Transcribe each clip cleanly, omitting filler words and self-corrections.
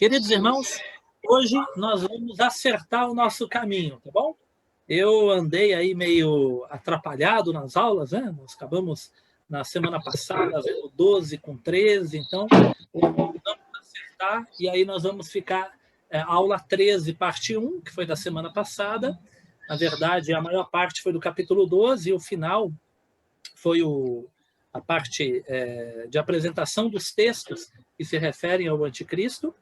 Queridos irmãos, hoje nós vamos acertar o nosso caminho, tá bom? Eu andei aí meio atrapalhado nas aulas, né? Nós acabamos na semana passada vendo 12 com 13, então vamos acertar e aí nós vamos ficar aula 13, parte 1, que foi da semana passada. Na verdade, a maior parte foi do capítulo 12 e o final foi a parte de apresentação dos textos que se referem ao anticristo.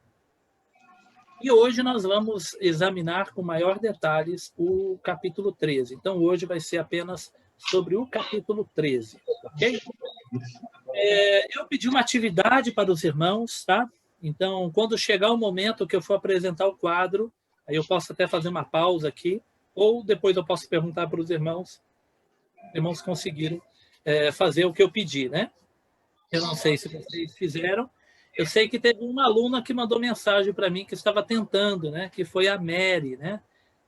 E hoje nós vamos examinar com maior detalhes o capítulo 13. Então, hoje vai ser apenas sobre o capítulo 13, ok? Eu pedi uma atividade para os irmãos, tá? Então, quando chegar o momento que eu for apresentar o quadro, aí eu posso até fazer uma pausa aqui, ou depois eu posso perguntar para os irmãos conseguiram fazer o que eu pedi, né? Eu não sei se vocês fizeram. Eu sei que teve uma aluna que mandou mensagem para mim que estava tentando, né? Que foi a Mary, né?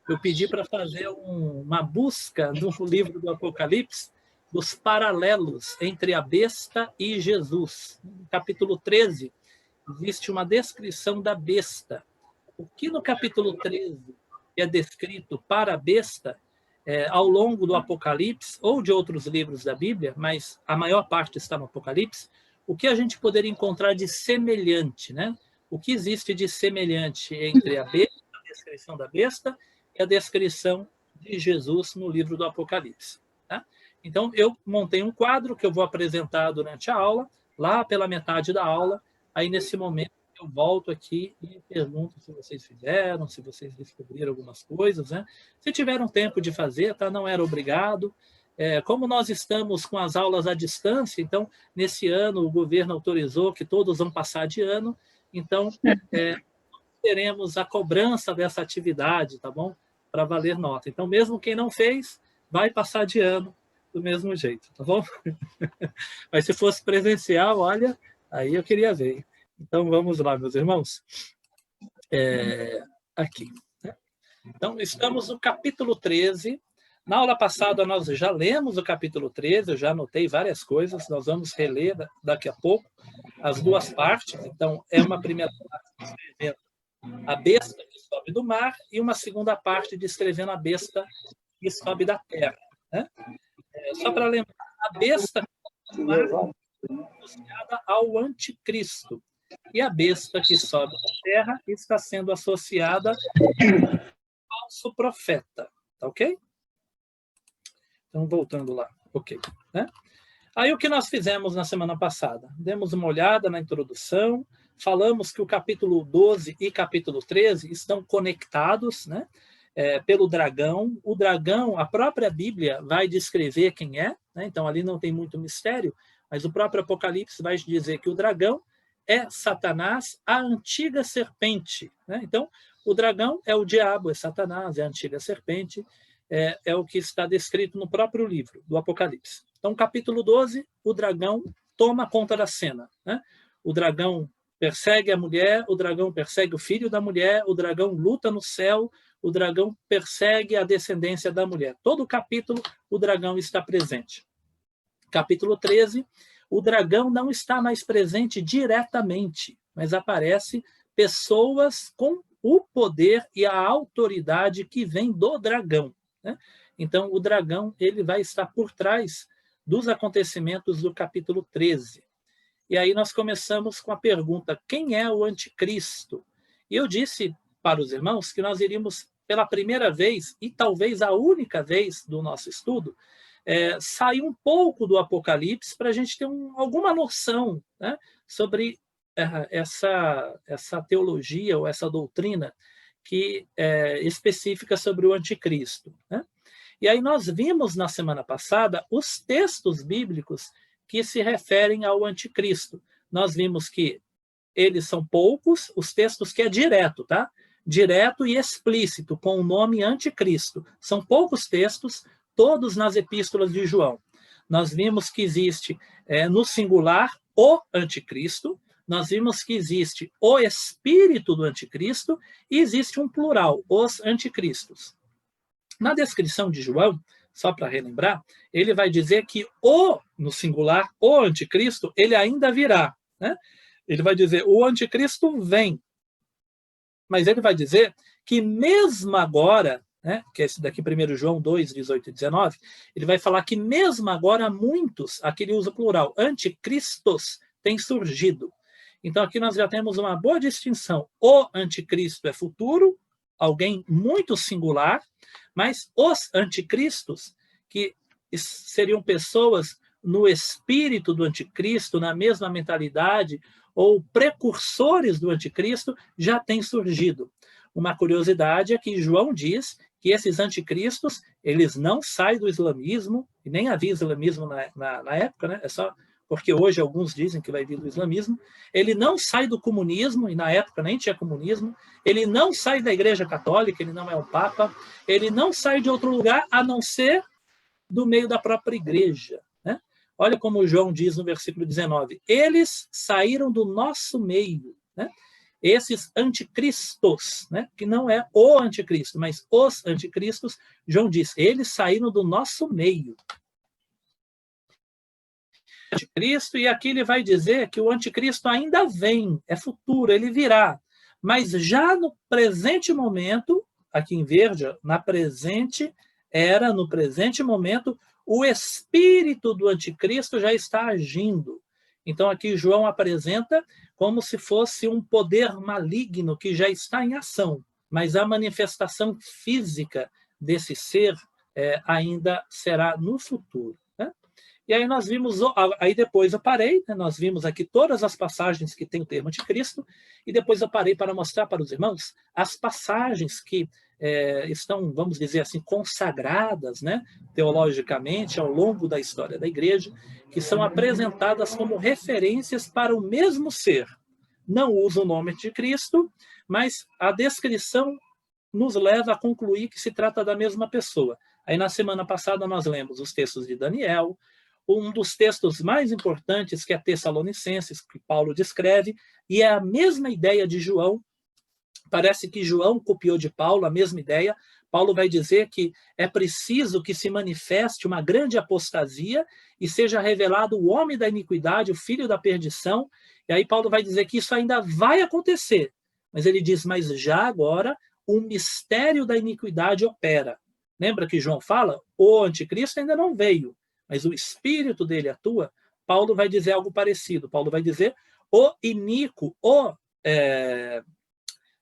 Eu pedi para fazer uma busca no livro do Apocalipse dos paralelos entre a besta e Jesus. No capítulo 13, existe uma descrição da besta. O que no capítulo 13 é descrito para a besta, ao longo do Apocalipse, ou de outros livros da Bíblia, mas a maior parte está no Apocalipse, o que a gente poderia encontrar de semelhante, né? O que existe de semelhante entre a besta, a descrição da besta, e a descrição de Jesus no livro do Apocalipse. Tá? Então, eu montei um quadro que eu vou apresentar durante a aula, lá pela metade da aula, aí nesse momento eu volto aqui e pergunto se vocês fizeram, se vocês descobriram algumas coisas, né? Se tiveram tempo de fazer, tá? Não era obrigado. Como nós estamos com as aulas à distância, então, nesse ano, o governo autorizou que todos vão passar de ano, então, teremos a cobrança dessa atividade, tá bom? Para valer nota. Então, mesmo quem não fez, vai passar de ano do mesmo jeito, tá bom? Mas se fosse presencial, olha, aí eu queria ver. Então, vamos lá, meus irmãos. Aqui. Né? Então, estamos no capítulo 13. Na aula passada, nós já lemos o capítulo 13, eu já anotei várias coisas, nós vamos reler daqui a pouco as duas partes. Então, é uma primeira parte descrevendo a besta que sobe do mar e uma segunda parte descrevendo a besta que sobe da terra. Né? Só para lembrar, a besta que sobe do mar é associada ao anticristo. E a besta que sobe da terra está sendo associada ao falso profeta. Tá ok? Então, voltando lá. Ok. Né? Aí, o que nós fizemos na semana passada? Demos uma olhada na introdução, falamos que o capítulo 12 e capítulo 13 estão conectados, né? Pelo dragão. O dragão, a própria Bíblia vai descrever quem é, né? Então, ali não tem muito mistério, mas o próprio Apocalipse vai dizer que o dragão é Satanás, a antiga serpente. Né? Então, o dragão é o diabo, é Satanás, é a antiga serpente, é o que está descrito no próprio livro do Apocalipse. Então, capítulo 12, o dragão toma conta da cena. Né? O dragão persegue a mulher, o dragão persegue o filho da mulher, o dragão luta no céu, o dragão persegue a descendência da mulher. Todo o capítulo, o dragão está presente. Capítulo 13, o dragão não está mais presente diretamente, mas aparece pessoas com o poder e a autoridade que vem do dragão. Né? Então, o dragão ele vai estar por trás dos acontecimentos do capítulo 13. E aí nós começamos com a pergunta, quem é o anticristo? E eu disse para os irmãos que nós iríamos, pela primeira vez, e talvez a única vez do nosso estudo, sair um pouco do Apocalipse para a gente ter alguma noção, né, sobre essa teologia ou essa doutrina que é específica sobre o anticristo. Né? E aí nós vimos na semana passada os textos bíblicos que se referem ao anticristo. Nós vimos que eles são poucos, os textos que é direto, tá? Direto e explícito, com o nome anticristo. São poucos textos, todos nas epístolas de João. Nós vimos que existe, no singular, o anticristo, nós vimos que existe o espírito do anticristo e existe um plural, os anticristos. Na descrição de João, só para relembrar, ele vai dizer que no singular, o anticristo, ele ainda virá. Né? Ele vai dizer, o anticristo vem. Mas ele vai dizer que mesmo agora, né, que é esse daqui, 1 João 2, 18 e 19, ele vai falar que mesmo agora muitos, aqui ele usa plural, anticristos têm surgido. Então aqui nós já temos uma boa distinção. O anticristo é futuro, alguém muito singular, mas os anticristos, que seriam pessoas no espírito do anticristo, na mesma mentalidade, ou precursores do anticristo, já têm surgido. Uma curiosidade é que João diz que esses anticristos, eles não saem do islamismo, e nem havia islamismo na época, né? É só porque hoje alguns dizem que vai vir do islamismo. Ele não sai do comunismo, e na época nem tinha comunismo. Ele não sai da Igreja Católica, ele não é um papa. Ele não sai de outro lugar, a não ser do meio da própria igreja, né? Olha como João diz no versículo 19. Eles saíram do nosso meio, né? Esses anticristos, né? Que não é o anticristo, mas os anticristos, João diz, eles saíram do nosso meio. Anticristo, e aqui ele vai dizer que o anticristo ainda vem, é futuro, ele virá. Mas já no presente momento, aqui em verde, na presente era, no presente momento, o espírito do anticristo já está agindo. Então aqui João apresenta como se fosse um poder maligno que já está em ação, mas a manifestação física desse ser ainda será no futuro. E aí nós vimos, aí depois eu parei, né, nós vimos aqui todas as passagens que tem o termo anticristo, e depois eu parei para mostrar para os irmãos as passagens que estão, vamos dizer assim, consagradas, né, teologicamente ao longo da história da igreja, que são apresentadas como referências para o mesmo ser. Não usa o nome de Cristo, mas a descrição nos leva a concluir que se trata da mesma pessoa. Aí na semana passada nós lemos os textos de Daniel, um dos textos mais importantes, que é Tessalonicenses, que Paulo descreve, e é a mesma ideia de João. Parece que João copiou de Paulo a mesma ideia. Paulo vai dizer que é preciso que se manifeste uma grande apostasia e seja revelado o homem da iniquidade, o filho da perdição. E aí Paulo vai dizer que isso ainda vai acontecer. Mas ele diz, mas já agora o mistério da iniquidade opera. Lembra que João fala? O anticristo ainda não veio, mas o espírito dele atua. Paulo vai dizer algo parecido. Paulo vai dizer, o iníquo,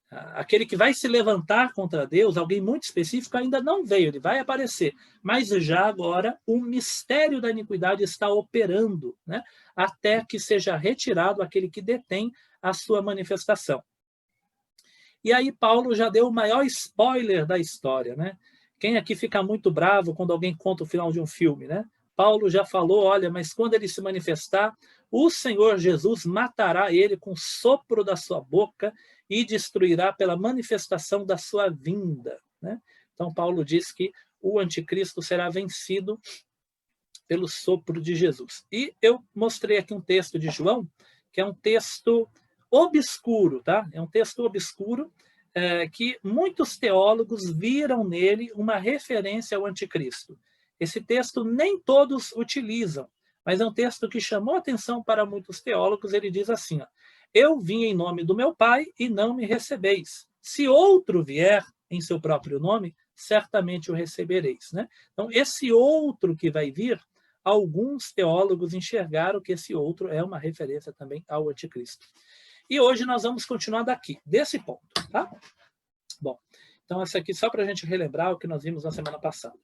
aquele que vai se levantar contra Deus, alguém muito específico, ainda não veio, ele vai aparecer. Mas já agora o mistério da iniquidade está operando, né? Até que seja retirado aquele que detém a sua manifestação. E aí Paulo já deu o maior spoiler da história, né? Quem aqui fica muito bravo quando alguém conta o final de um filme, né? Paulo já falou, olha, mas quando ele se manifestar, o Senhor Jesus matará ele com o sopro da sua boca e destruirá pela manifestação da sua vinda, né? Então Paulo diz que o anticristo será vencido pelo sopro de Jesus. E eu mostrei aqui um texto de João, que é um texto obscuro, tá? É um texto obscuro que muitos teólogos viram nele uma referência ao anticristo. Esse texto nem todos utilizam, mas é um texto que chamou atenção para muitos teólogos. Ele diz assim, ó, eu vim em nome do meu Pai e não me recebeis. Se outro vier em seu próprio nome, certamente o recebereis, né? Então, esse outro que vai vir, alguns teólogos enxergaram que esse outro é uma referência também ao anticristo. E hoje nós vamos continuar daqui, desse ponto, tá? Bom, então essa aqui só para a gente relembrar o que nós vimos na semana passada.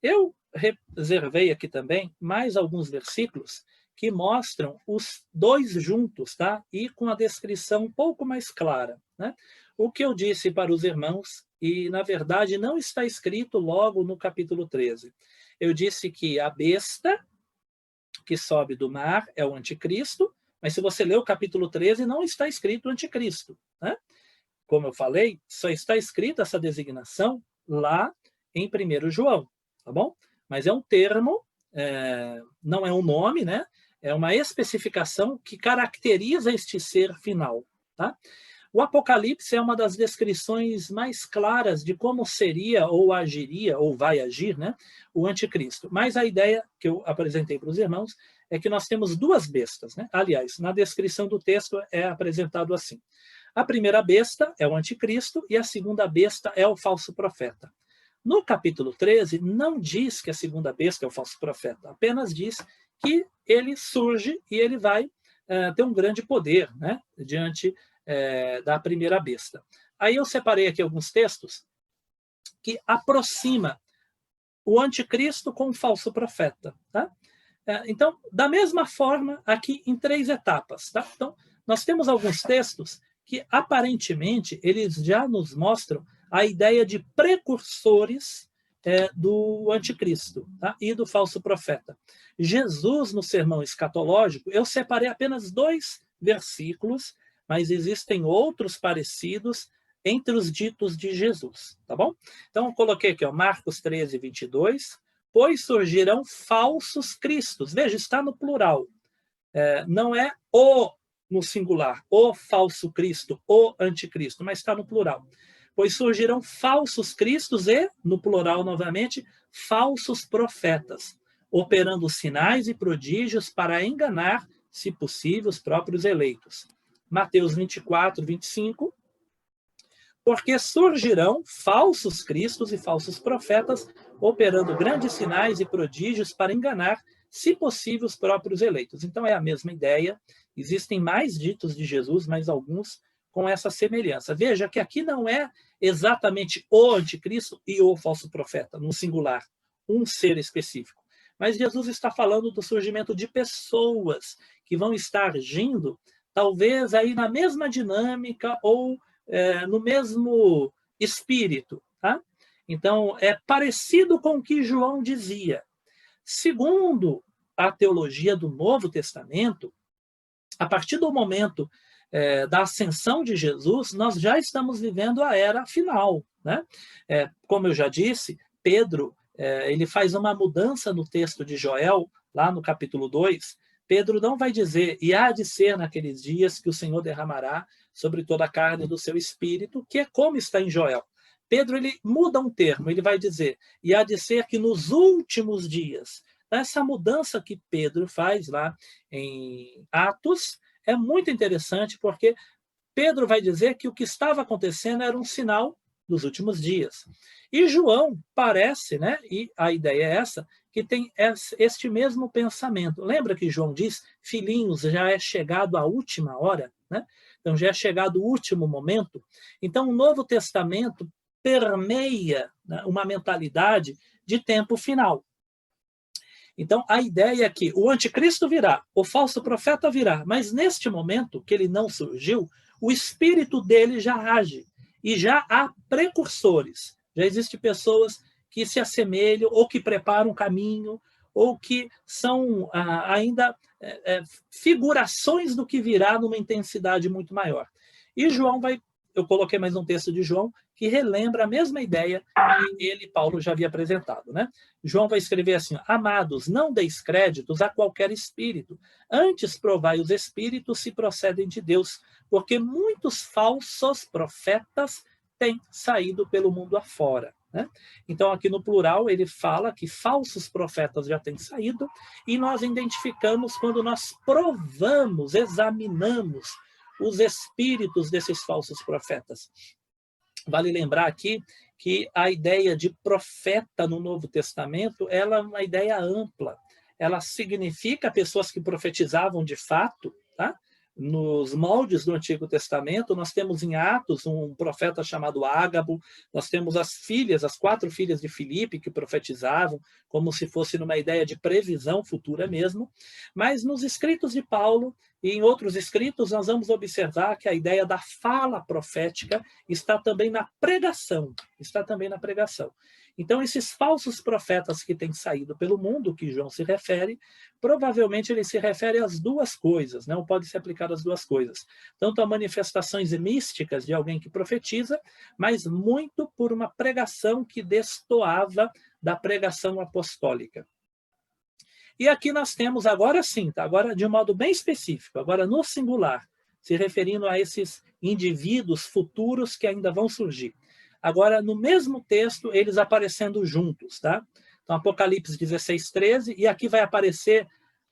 Eu reservei aqui também mais alguns versículos que mostram os dois juntos, tá? E com a descrição um pouco mais clara, né? O que eu disse para os irmãos, e na verdade não está escrito logo no capítulo 13. Eu disse que a besta que sobe do mar é o anticristo, mas se você ler o capítulo 13, não está escrito anticristo, né? Como eu falei, só está escrita essa designação lá em 1 João, tá bom? Mas é um termo, não é um nome, né? É uma especificação que caracteriza este ser final, tá? O Apocalipse é uma das descrições mais claras de como seria ou agiria, ou vai agir, né, o anticristo. Mas a ideia que eu apresentei para os irmãos é que nós temos duas bestas, né? Aliás, na descrição do texto é apresentado assim. A primeira besta é o anticristo e a segunda besta é o falso profeta. No capítulo 13, não diz que a segunda besta é o falso profeta, apenas diz que ele surge e ele vai ter um grande poder, né, diante da primeira besta. Aí eu separei aqui alguns textos que aproxima o anticristo com o falso profeta. Tá? Então, da mesma forma, aqui em 3 etapas. Tá? Então, nós temos alguns textos que, aparentemente, eles já nos mostram a ideia de precursores do anticristo, tá? E do falso profeta. Jesus, no sermão escatológico, eu separei apenas 2 versículos, mas existem outros parecidos entre os ditos de Jesus, tá bom? Então, eu coloquei aqui, ó, Marcos 13, 22, pois surgirão falsos cristos. Veja, está no plural. Não é o no singular, o falso Cristo, o anticristo, mas está no plural. Pois surgirão falsos cristos e, no plural novamente, falsos profetas, operando sinais e prodígios para enganar, se possível, os próprios eleitos. Mateus 24, 25. Porque surgirão falsos cristos e falsos profetas, operando grandes sinais e prodígios para enganar, se possível, os próprios eleitos. Então é a mesma ideia. Existem mais ditos de Jesus, mas alguns com essa semelhança. Veja que aqui não é exatamente o anticristo e o falso profeta, no singular, um ser específico. Mas Jesus está falando do surgimento de pessoas que vão estar agindo, talvez aí na mesma dinâmica ou no mesmo espírito. Tá? Então, é parecido com o que João dizia. Segundo a teologia do Novo Testamento, a partir do momento da ascensão de Jesus, nós já estamos vivendo a era final. Né? Como eu já disse, Pedro ele faz uma mudança no texto de Joel, lá no capítulo 2. Pedro não vai dizer, e há de ser naqueles dias que o Senhor derramará sobre toda a carne do seu espírito, que é como está em Joel. Pedro ele muda um termo, ele vai dizer, e há de ser que nos últimos dias. Essa mudança que Pedro faz lá em Atos é muito interessante, porque Pedro vai dizer que o que estava acontecendo era um sinal dos últimos dias. E João parece, né, e a ideia é essa, que tem este mesmo pensamento. Lembra que João diz, filhinhos, já é chegado a última hora, né? Então já é chegado o último momento. Então o Novo Testamento permeia, né, uma mentalidade de tempo final. Então a ideia é que o anticristo virá, o falso profeta virá, mas neste momento que ele não surgiu, o espírito dele já age e já há precursores. Já existem pessoas que se assemelham ou que preparam um caminho ou que são ainda figurações do que virá numa intensidade muito maior. E João eu coloquei mais um texto de João que relembra a mesma ideia que ele, Paulo, já havia apresentado. Né? João vai escrever assim, amados, não deis créditos a qualquer espírito, antes provai os espíritos se procedem de Deus, porque muitos falsos profetas têm saído pelo mundo afora. Né? Então, aqui no plural, ele fala que falsos profetas já têm saído e nós identificamos quando nós provamos, examinamos os espíritos desses falsos profetas. Vale lembrar aqui que a ideia de profeta no Novo Testamento ela é uma ideia ampla. Ela significa pessoas que profetizavam de fato, tá? Nos moldes do Antigo Testamento, nós temos em Atos um profeta chamado Ágabo, nós temos as 4 filhas de Filipe que profetizavam, como se fosse numa ideia de previsão futura mesmo, mas nos escritos de Paulo e em outros escritos nós vamos observar que a ideia da fala profética está também na pregação, Então, esses falsos profetas que têm saído pelo mundo, que João se refere, provavelmente ele se refere às 2 coisas, não pode se aplicar às 2 coisas. Tanto a manifestações místicas de alguém que profetiza, mas muito por uma pregação que destoava da pregação apostólica. E aqui nós temos, agora sim, tá? Agora de um modo bem específico, agora no singular, se referindo a esses indivíduos futuros que ainda vão surgir. Agora, no mesmo texto, eles aparecendo juntos, tá? Então, Apocalipse 16, 13, e aqui vai aparecer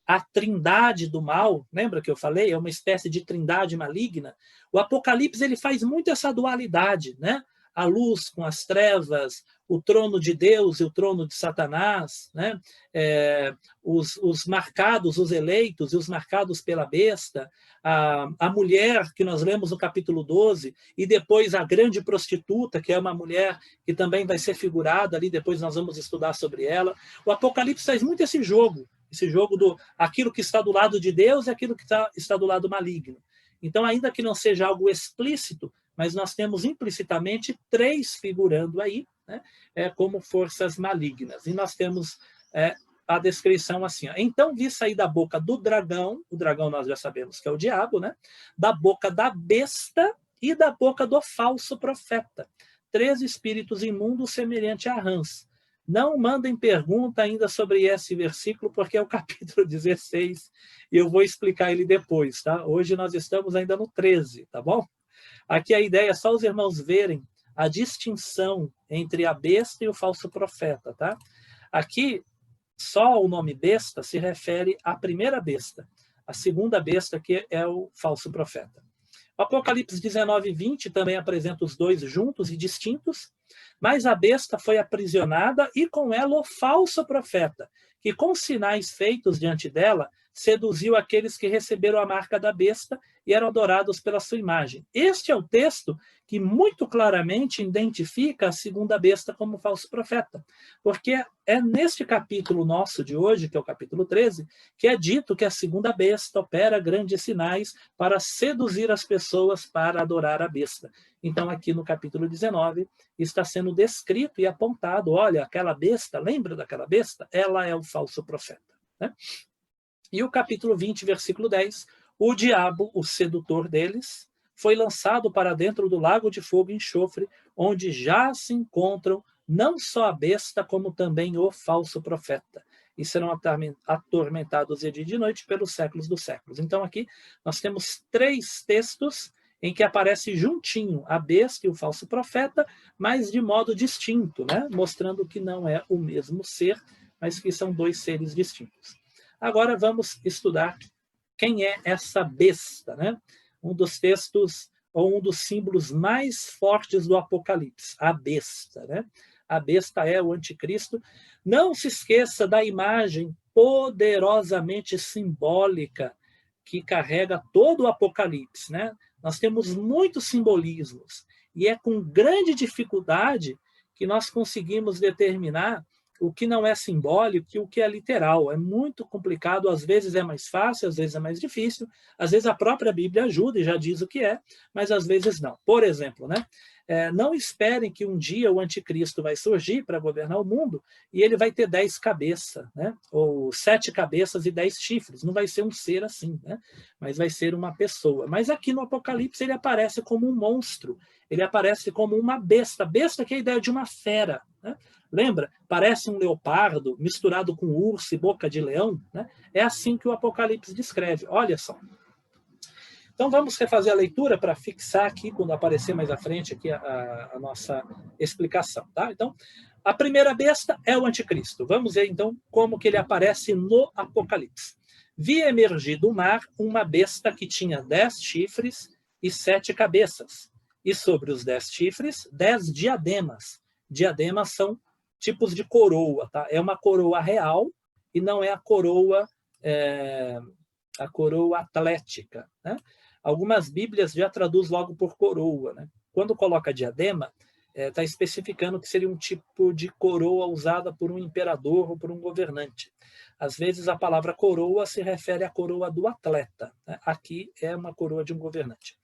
a trindade do mal, lembra que eu falei? É uma espécie de trindade maligna. O Apocalipse ele faz muito essa dualidade, né? A luz com as trevas, o trono de Deus e o trono de Satanás, né? Os marcados, os eleitos e os marcados pela besta, a mulher que nós lemos no capítulo 12, e depois a grande prostituta, que é uma mulher que também vai ser figurada ali, depois nós vamos estudar sobre ela. O Apocalipse faz muito esse jogo do aquilo que está do lado de Deus e aquilo que está do lado maligno. Então, ainda que não seja algo explícito, mas nós temos implicitamente três figurando aí, né, como forças malignas. E nós temos a descrição assim. Ó. Então vi sair da boca do dragão, o dragão nós já sabemos que é o diabo, né, da boca da besta e da boca do falso profeta. 3 espíritos imundos semelhantes a rãs. Não mandem pergunta ainda sobre esse versículo, porque é o capítulo 16, e eu vou explicar ele depois, tá? Hoje nós estamos ainda no 13, tá bom? Aqui a ideia é só os irmãos verem a distinção entre a besta e o falso profeta, tá? Aqui, só o nome besta se refere à primeira besta. A segunda besta que é o falso profeta. O Apocalipse 19 e 20 também apresenta os dois juntos e distintos, mas a besta foi aprisionada e com ela o falso profeta, que com sinais feitos diante dela, seduziu aqueles que receberam a marca da besta e eram adorados pela sua imagem. Este é o texto que muito claramente identifica a segunda besta como falso profeta, porque é neste capítulo nosso de hoje, que é o capítulo 13, que é dito que a segunda besta opera grandes sinais para seduzir as pessoas para adorar a besta. Então, aqui no capítulo 19, está sendo descrito e apontado, olha, aquela besta, lembra daquela besta? Ela é o falso profeta, né? E o capítulo 20, versículo 10, o diabo, o sedutor deles, foi lançado para dentro do lago de fogo e enxofre, onde já se encontram não só a besta, como também o falso profeta, e serão atormentados de dia e de noite pelos séculos dos séculos. Então aqui nós temos 3 textos em que aparece juntinho a besta e o falso profeta, mas de modo distinto, né? Mostrando que não é o mesmo ser, mas que são 2 seres distintos. Agora vamos estudar quem é essa besta, né? Um dos textos, ou um dos símbolos mais fortes do Apocalipse, a besta, né? A besta é o anticristo. Não se esqueça da imagem poderosamente simbólica que carrega todo o Apocalipse, né? Nós temos muitos simbolismos, e é com grande dificuldade que nós conseguimos determinar o que não é simbólico e o que é literal. É muito complicado, às vezes é mais fácil, às vezes é mais difícil, às vezes a própria Bíblia ajuda e já diz o que é, mas às vezes não. Por exemplo, né? Não esperem que um dia o anticristo vai surgir para governar o mundo e ele vai ter 10 cabeças, né? Ou 7 cabeças e 10 chifres. Não vai ser um ser assim, né? Mas vai ser uma pessoa. Mas aqui no Apocalipse ele aparece como um monstro, ele aparece como uma besta. Besta que é a ideia de uma fera, né? Lembra? Parece um leopardo misturado com urso e boca de leão, né? É assim que o Apocalipse descreve. Olha só. Então vamos refazer a leitura para fixar aqui, quando aparecer mais à frente aqui a nossa explicação, tá? Então, a primeira besta é o anticristo. Vamos ver então como que ele aparece no Apocalipse. Vi emergir do mar uma besta que tinha 10 chifres e 7 cabeças, e sobre os 10 chifres, 10 diademas. Diademas são tipos de coroa, tá? É uma coroa real e não é a coroa atlética, né? Algumas Bíblias já traduz logo por coroa, né? Quando coloca diadema, está especificando que seria um tipo de coroa usada por um imperador ou por um governante. Às vezes a palavra coroa se refere à coroa do atleta, né? Aqui é uma coroa de um governante.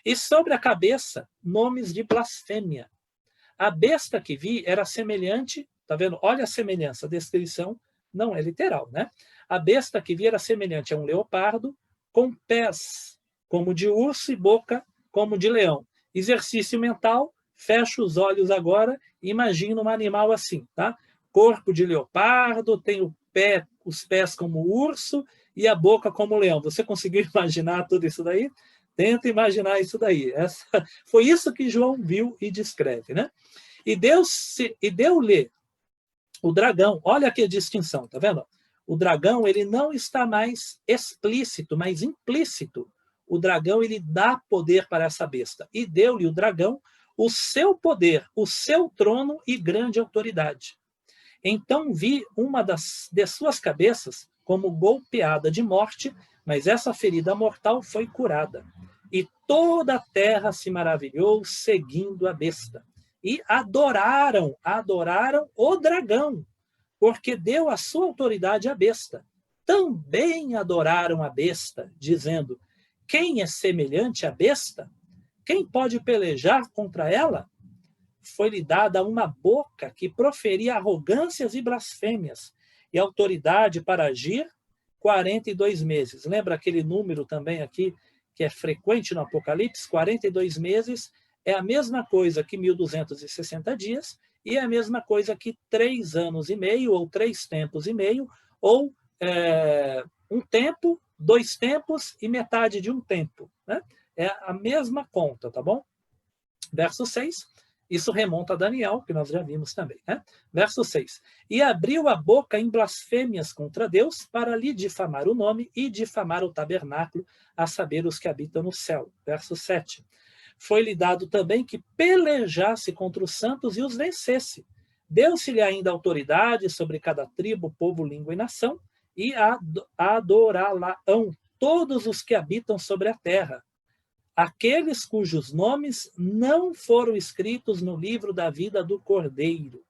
E sobre a cabeça, nomes de blasfêmia. A besta que vi era semelhante, tá vendo? Olha a semelhança, a descrição não é literal, né? A besta que vi era semelhante a um leopardo, com pés como de urso e boca como de leão. Exercício mental, fecha os olhos agora e imagina um animal assim, tá? Corpo de leopardo, tem os pés como urso e a boca como leão. Você conseguiu imaginar tudo isso daí? Tenta imaginar isso daí. Foi isso que João viu e descreve, né? E deu-lhe o dragão. Olha aqui a distinção, tá vendo? O dragão, ele não está mais explícito, mas implícito. O dragão, ele dá poder para essa besta. E deu-lhe o dragão o seu poder, o seu trono e grande autoridade. Então vi uma de suas cabeças como golpeada de morte, mas essa ferida mortal foi curada. E toda a terra se maravilhou seguindo a besta. E adoraram o dragão, porque deu a sua autoridade à besta. Também adoraram a besta, dizendo: quem é semelhante à besta? Quem pode pelejar contra ela? Foi-lhe dada uma boca que proferia arrogâncias e blasfêmias, e autoridade para agir 42 meses. Lembra aquele número também aqui, que é frequente no Apocalipse? 42 meses é a mesma coisa que 1.260 dias, e é a mesma coisa que 3 anos e meio, ou 3 tempos e meio, ou um tempo, 2 tempos e metade de um tempo, né? É a mesma conta, tá bom? Verso 6, isso remonta a Daniel, que nós já vimos também, né? Verso 6, e abriu a boca em blasfêmias contra Deus para lhe difamar o nome e difamar o tabernáculo, a saber, os que habitam no céu. Verso 7, foi-lhe dado também que pelejasse contra os santos e os vencesse. Deu-se-lhe ainda autoridade sobre cada tribo, povo, língua e nação, e adorá-la-ão todos os que habitam sobre a terra, aqueles cujos nomes não foram escritos no livro da vida do Cordeiro.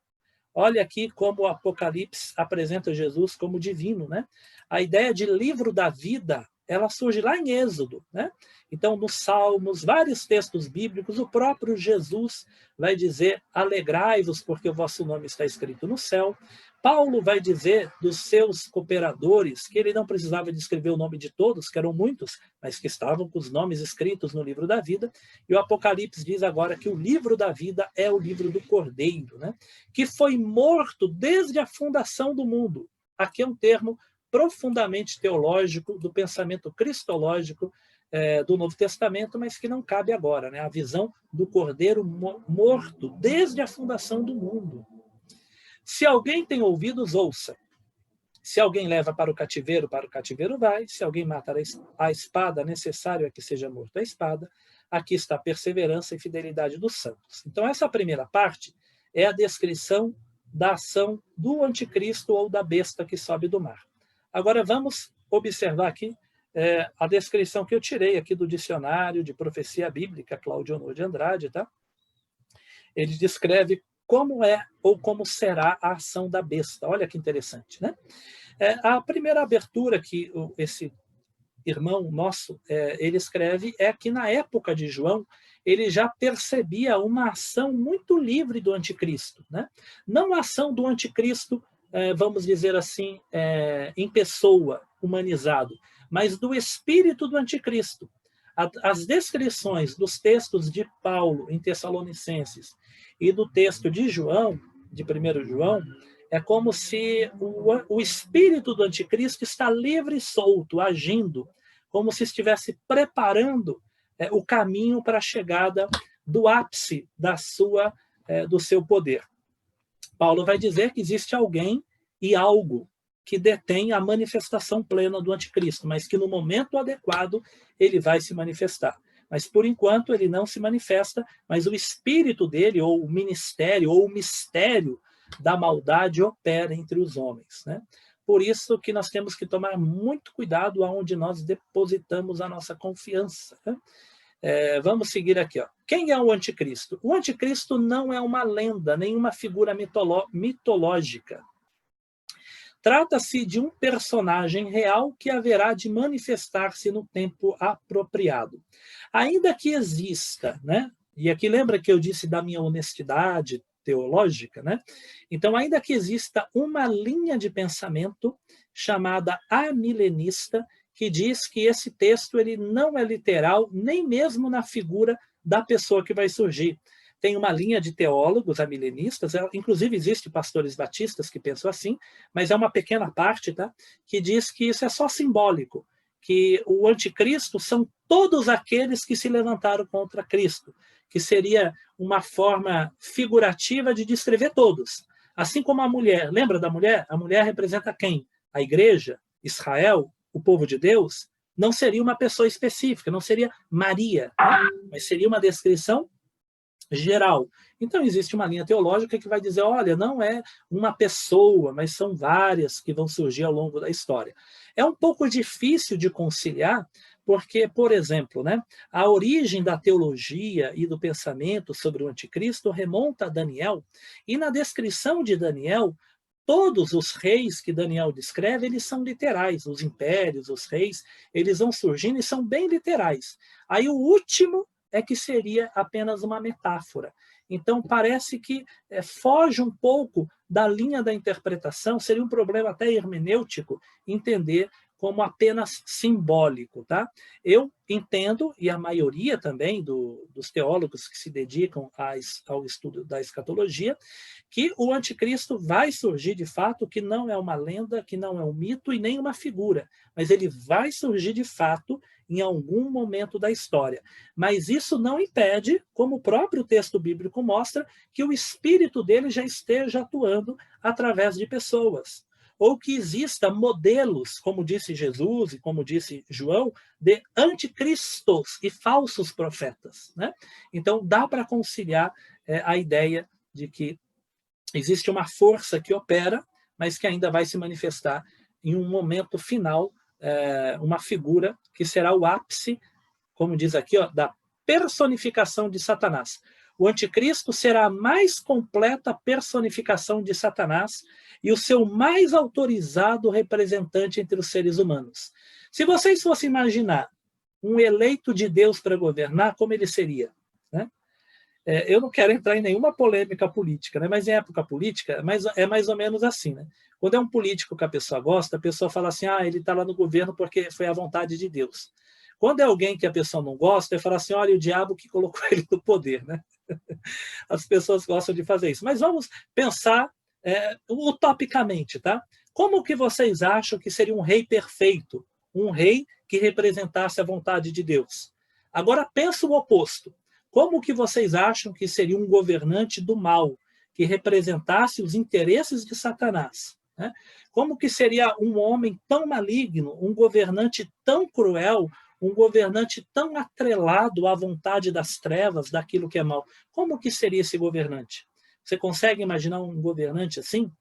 Olha aqui como o Apocalipse apresenta Jesus como divino, né? A ideia de livro da vida, ela surge lá em Êxodo, né? Então, nos Salmos, vários textos bíblicos, o próprio Jesus vai dizer: alegrai-vos, porque o vosso nome está escrito no céu. Paulo vai dizer dos seus cooperadores que ele não precisava de escrever o nome de todos, que eram muitos, mas que estavam com os nomes escritos no livro da vida. E o Apocalipse diz agora que o livro da vida é o livro do Cordeiro, né? Que foi morto desde a fundação do mundo. Aqui é um termo profundamente teológico, do pensamento cristológico do Novo Testamento, mas que não cabe agora, né? A visão do Cordeiro morto desde a fundação do mundo. Se alguém tem ouvidos, ouça. Se alguém leva para o cativeiro vai. Se alguém matar a espada, necessário é que seja morto a espada. Aqui está a perseverança e fidelidade dos santos. Então, essa primeira parte é a descrição da ação do anticristo ou da besta que sobe do mar. Agora, vamos observar aqui a descrição que eu tirei aqui do dicionário de profecia bíblica, Cláudio Honor de Andrade, tá? Ele descreve como é ou como será a ação da besta. Olha que interessante, né? A primeira abertura que esse irmão nosso ele escreve é que na época de João ele já percebia uma ação muito livre do anticristo, né? Não a ação do anticristo, vamos dizer assim, em pessoa, humanizado, mas do espírito do anticristo. As descrições dos textos de Paulo em Tessalonicenses e do texto de João, de 1 João, é como se o espírito do anticristo está livre e solto, agindo, como se estivesse preparando o caminho para a chegada do ápice do seu poder. Paulo vai dizer que existe alguém e algo que detém a manifestação plena do anticristo, mas que no momento adequado ele vai se manifestar. Mas, por enquanto, ele não se manifesta, mas o espírito dele, ou o ministério, ou o mistério da maldade opera entre os homens, né? Por isso que nós temos que tomar muito cuidado aonde nós depositamos a nossa confiança, né? Vamos seguir aqui, ó. Quem é o anticristo? O anticristo não é uma lenda, nenhuma figura mitológica. Trata-se de um personagem real que haverá de manifestar-se no tempo apropriado. Ainda que exista, né? E aqui lembra que eu disse da minha honestidade teológica, né? Então, ainda que exista uma linha de pensamento chamada amilenista, que diz que esse texto ele não é literal, nem mesmo na figura da pessoa que vai surgir. Tem uma linha de teólogos amilenistas, inclusive existe pastores batistas que pensam assim, mas é uma pequena parte, tá? Que diz que isso é só simbólico, que o anticristo são todos aqueles que se levantaram contra Cristo, que seria uma forma figurativa de descrever todos. Assim como a mulher, lembra da mulher? A mulher representa quem? a igreja, Israel, o povo de Deus, não seria uma pessoa específica, não seria Maria, né? Mas seria uma descrição geral. Então, existe uma linha teológica que vai dizer, olha, não é uma pessoa, mas são várias que vão surgir ao longo da história. É um pouco difícil de conciliar, porque, por exemplo, né, a origem da teologia e do pensamento sobre o anticristo remonta a Daniel, e na descrição de Daniel, todos os reis que Daniel descreve, eles são literais, os impérios, os reis, eles vão surgindo e são bem literais. Aí o último é que seria apenas uma metáfora. Então, parece que foge um pouco da linha da interpretação, seria um problema até hermenêutico entender como apenas simbólico. Tá? Eu entendo, e a maioria também dos teólogos que se dedicam ao estudo da escatologia, que o anticristo vai surgir de fato, que não é uma lenda, que não é um mito e nem uma figura, mas ele vai surgir de fato em algum momento da história. Mas isso não impede, como o próprio texto bíblico mostra, que o espírito dele já esteja atuando através de pessoas. Ou que exista modelos, como disse Jesus e como disse João, de anticristos e falsos profetas. Né? Então, dá para conciliar a ideia de que existe uma força que opera, mas que ainda vai se manifestar em um momento final, uma figura que será o ápice, como diz aqui, ó, da personificação de Satanás. O anticristo será a mais completa personificação de Satanás e o seu mais autorizado representante entre os seres humanos. Se vocês fossem imaginar um eleito de Deus para governar, como ele seria? Né? Eu não quero entrar em nenhuma polêmica política, né? Mas em época política é mais ou menos assim. Né? Quando é um político que a pessoa gosta, a pessoa fala assim, ele está lá no governo porque foi a vontade de Deus. Quando é alguém que a pessoa não gosta, ele fala assim, olha, o diabo que colocou ele no poder. Né? As pessoas gostam de fazer isso. Mas vamos pensar utopicamente. Tá? Como que vocês acham que seria um rei perfeito? Um rei que representasse a vontade de Deus? Agora pensa o oposto. Como que vocês acham que seria um governante do mal, que representasse os interesses de Satanás? Né? Como que seria um homem tão maligno, um governante tão cruel, um governante tão atrelado à vontade das trevas, daquilo que é mal? Como que seria esse governante? Você consegue imaginar um governante assim?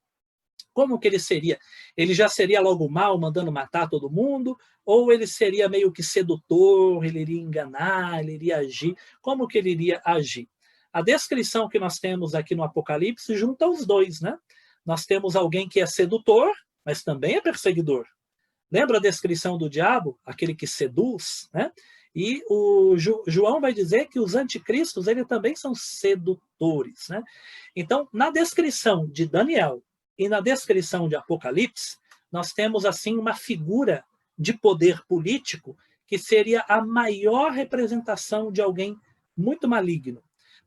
Como que ele seria? Ele já seria logo mal, mandando matar todo mundo? Ou ele seria meio que sedutor, ele iria enganar, ele iria agir? Como que ele iria agir? A descrição que nós temos aqui no Apocalipse junta os dois, né? Nós temos alguém que é sedutor, mas também é perseguidor. Lembra a descrição do diabo? Aquele que seduz, né? E o João vai dizer que os anticristos, eles também são sedutores, né? Então, na descrição de Daniel e na descrição de Apocalipse, nós temos, assim, uma figura de poder político que seria a maior representação de alguém muito maligno.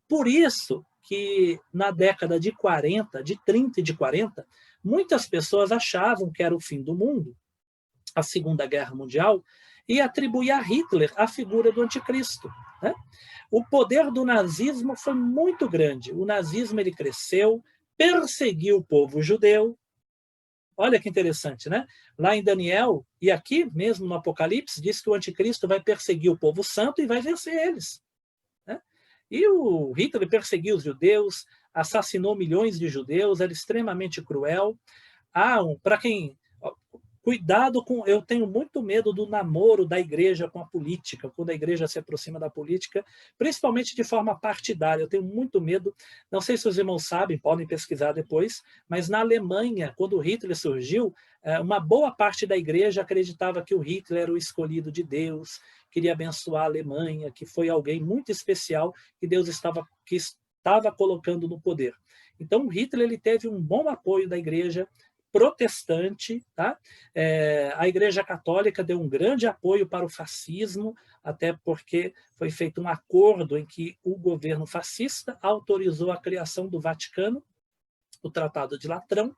Por isso que na década de 40, de 30 e de 40, muitas pessoas achavam que era o fim do mundo, a Segunda Guerra Mundial, e atribuía a Hitler a figura do anticristo. Né? O poder do nazismo foi muito grande. O nazismo ele cresceu, perseguiu o povo judeu. Olha que interessante, né? Lá em Daniel, e aqui mesmo no Apocalipse, diz que o anticristo vai perseguir o povo santo e vai vencer eles. Né? E o Hitler perseguiu os judeus, assassinou milhões de judeus, era extremamente cruel. Para quem... Cuidado com... Eu tenho muito medo do namoro da igreja com a política, quando a igreja se aproxima da política, principalmente de forma partidária. Eu tenho muito medo, não sei se os irmãos sabem, podem pesquisar depois, mas na Alemanha, quando o Hitler surgiu, uma boa parte da igreja acreditava que o Hitler era o escolhido de Deus, queria abençoar a Alemanha, que foi alguém muito especial que Deus estava colocando no poder. Então, o Hitler ele teve um bom apoio da igreja protestante, tá? A Igreja Católica deu um grande apoio para o fascismo, até porque foi feito um acordo em que o governo fascista autorizou a criação do Vaticano, o Tratado de Latrão.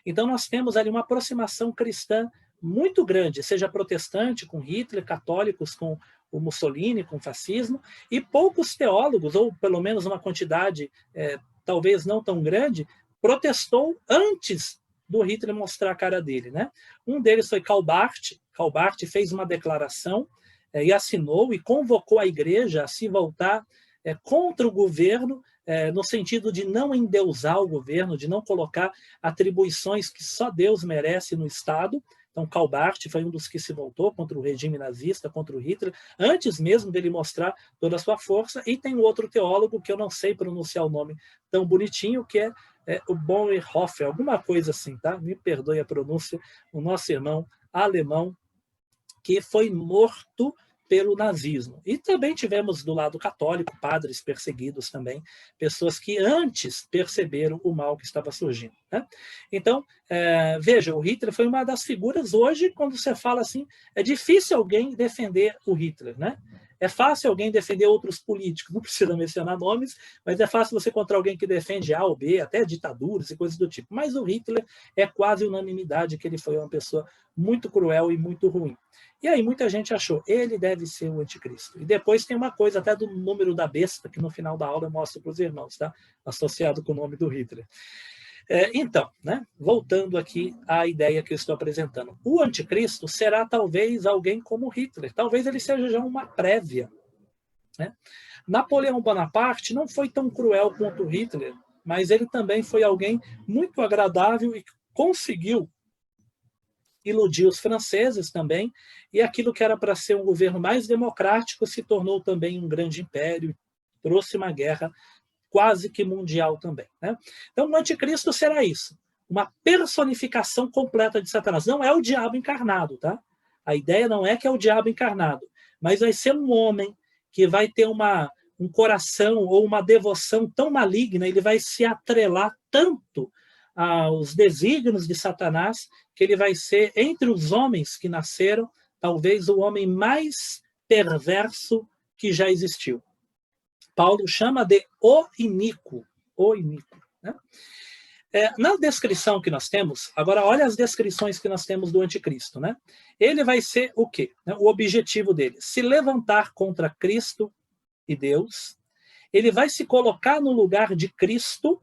Então nós temos ali uma aproximação cristã muito grande, seja protestante com Hitler, católicos com o Mussolini, com o fascismo, e poucos teólogos, ou pelo menos uma quantidade talvez não tão grande, protestou antes do Hitler mostrar a cara dele, né? Um deles foi Karl Barth. Karl Barth fez uma declaração e assinou e convocou a igreja a se voltar contra o governo, no sentido de não endeusar o governo, de não colocar atribuições que só Deus merece no Estado. Então, Karl Barth foi um dos que se voltou contra o regime nazista, contra o Hitler, antes mesmo dele mostrar toda a sua força. E tem um outro teólogo, que eu não sei pronunciar o nome tão bonitinho, que é o Bonhoeffer, alguma coisa assim, tá? Me perdoe a pronúncia, o nosso irmão alemão, que foi morto pelo nazismo. E também tivemos do lado católico padres perseguidos também, pessoas que antes perceberam o mal que estava surgindo, né? Então, veja, o Hitler foi uma das figuras. Hoje, quando você fala assim, é difícil alguém defender o Hitler, né? É fácil alguém defender outros políticos, não precisa mencionar nomes, mas é fácil você encontrar alguém que defende A ou B, até ditaduras e coisas do tipo. Mas o Hitler é quase unanimidade que ele foi uma pessoa muito cruel e muito ruim. E aí muita gente achou, ele deve ser o anticristo. E depois tem uma coisa até do número da besta, que no final da aula eu mostro para os irmãos, tá? Associado com o nome do Hitler. Então, né, voltando aqui à ideia que eu estou apresentando. O anticristo será talvez alguém como Hitler. Talvez ele seja já uma prévia, né? Napoleão Bonaparte não foi tão cruel quanto Hitler, mas ele também foi alguém muito agradável e conseguiu iludir os franceses também, e aquilo que era para ser um governo mais democrático se tornou também um grande império, trouxe uma guerra quase que mundial também, né? Então, o anticristo será isso, uma personificação completa de Satanás. Não é o diabo encarnado, tá? A ideia não é que é o diabo encarnado, mas vai ser um homem que vai ter um coração ou uma devoção tão maligna, ele vai se atrelar tanto aos desígnios de Satanás, que ele vai ser, entre os homens que nasceram, talvez o homem mais perverso que já existiu. Paulo chama de o iníquo, né? Na descrição que nós temos, agora olha as descrições que nós temos do anticristo, né? Ele vai ser o quê? O objetivo dele, se levantar contra Cristo e Deus, ele vai se colocar no lugar de Cristo.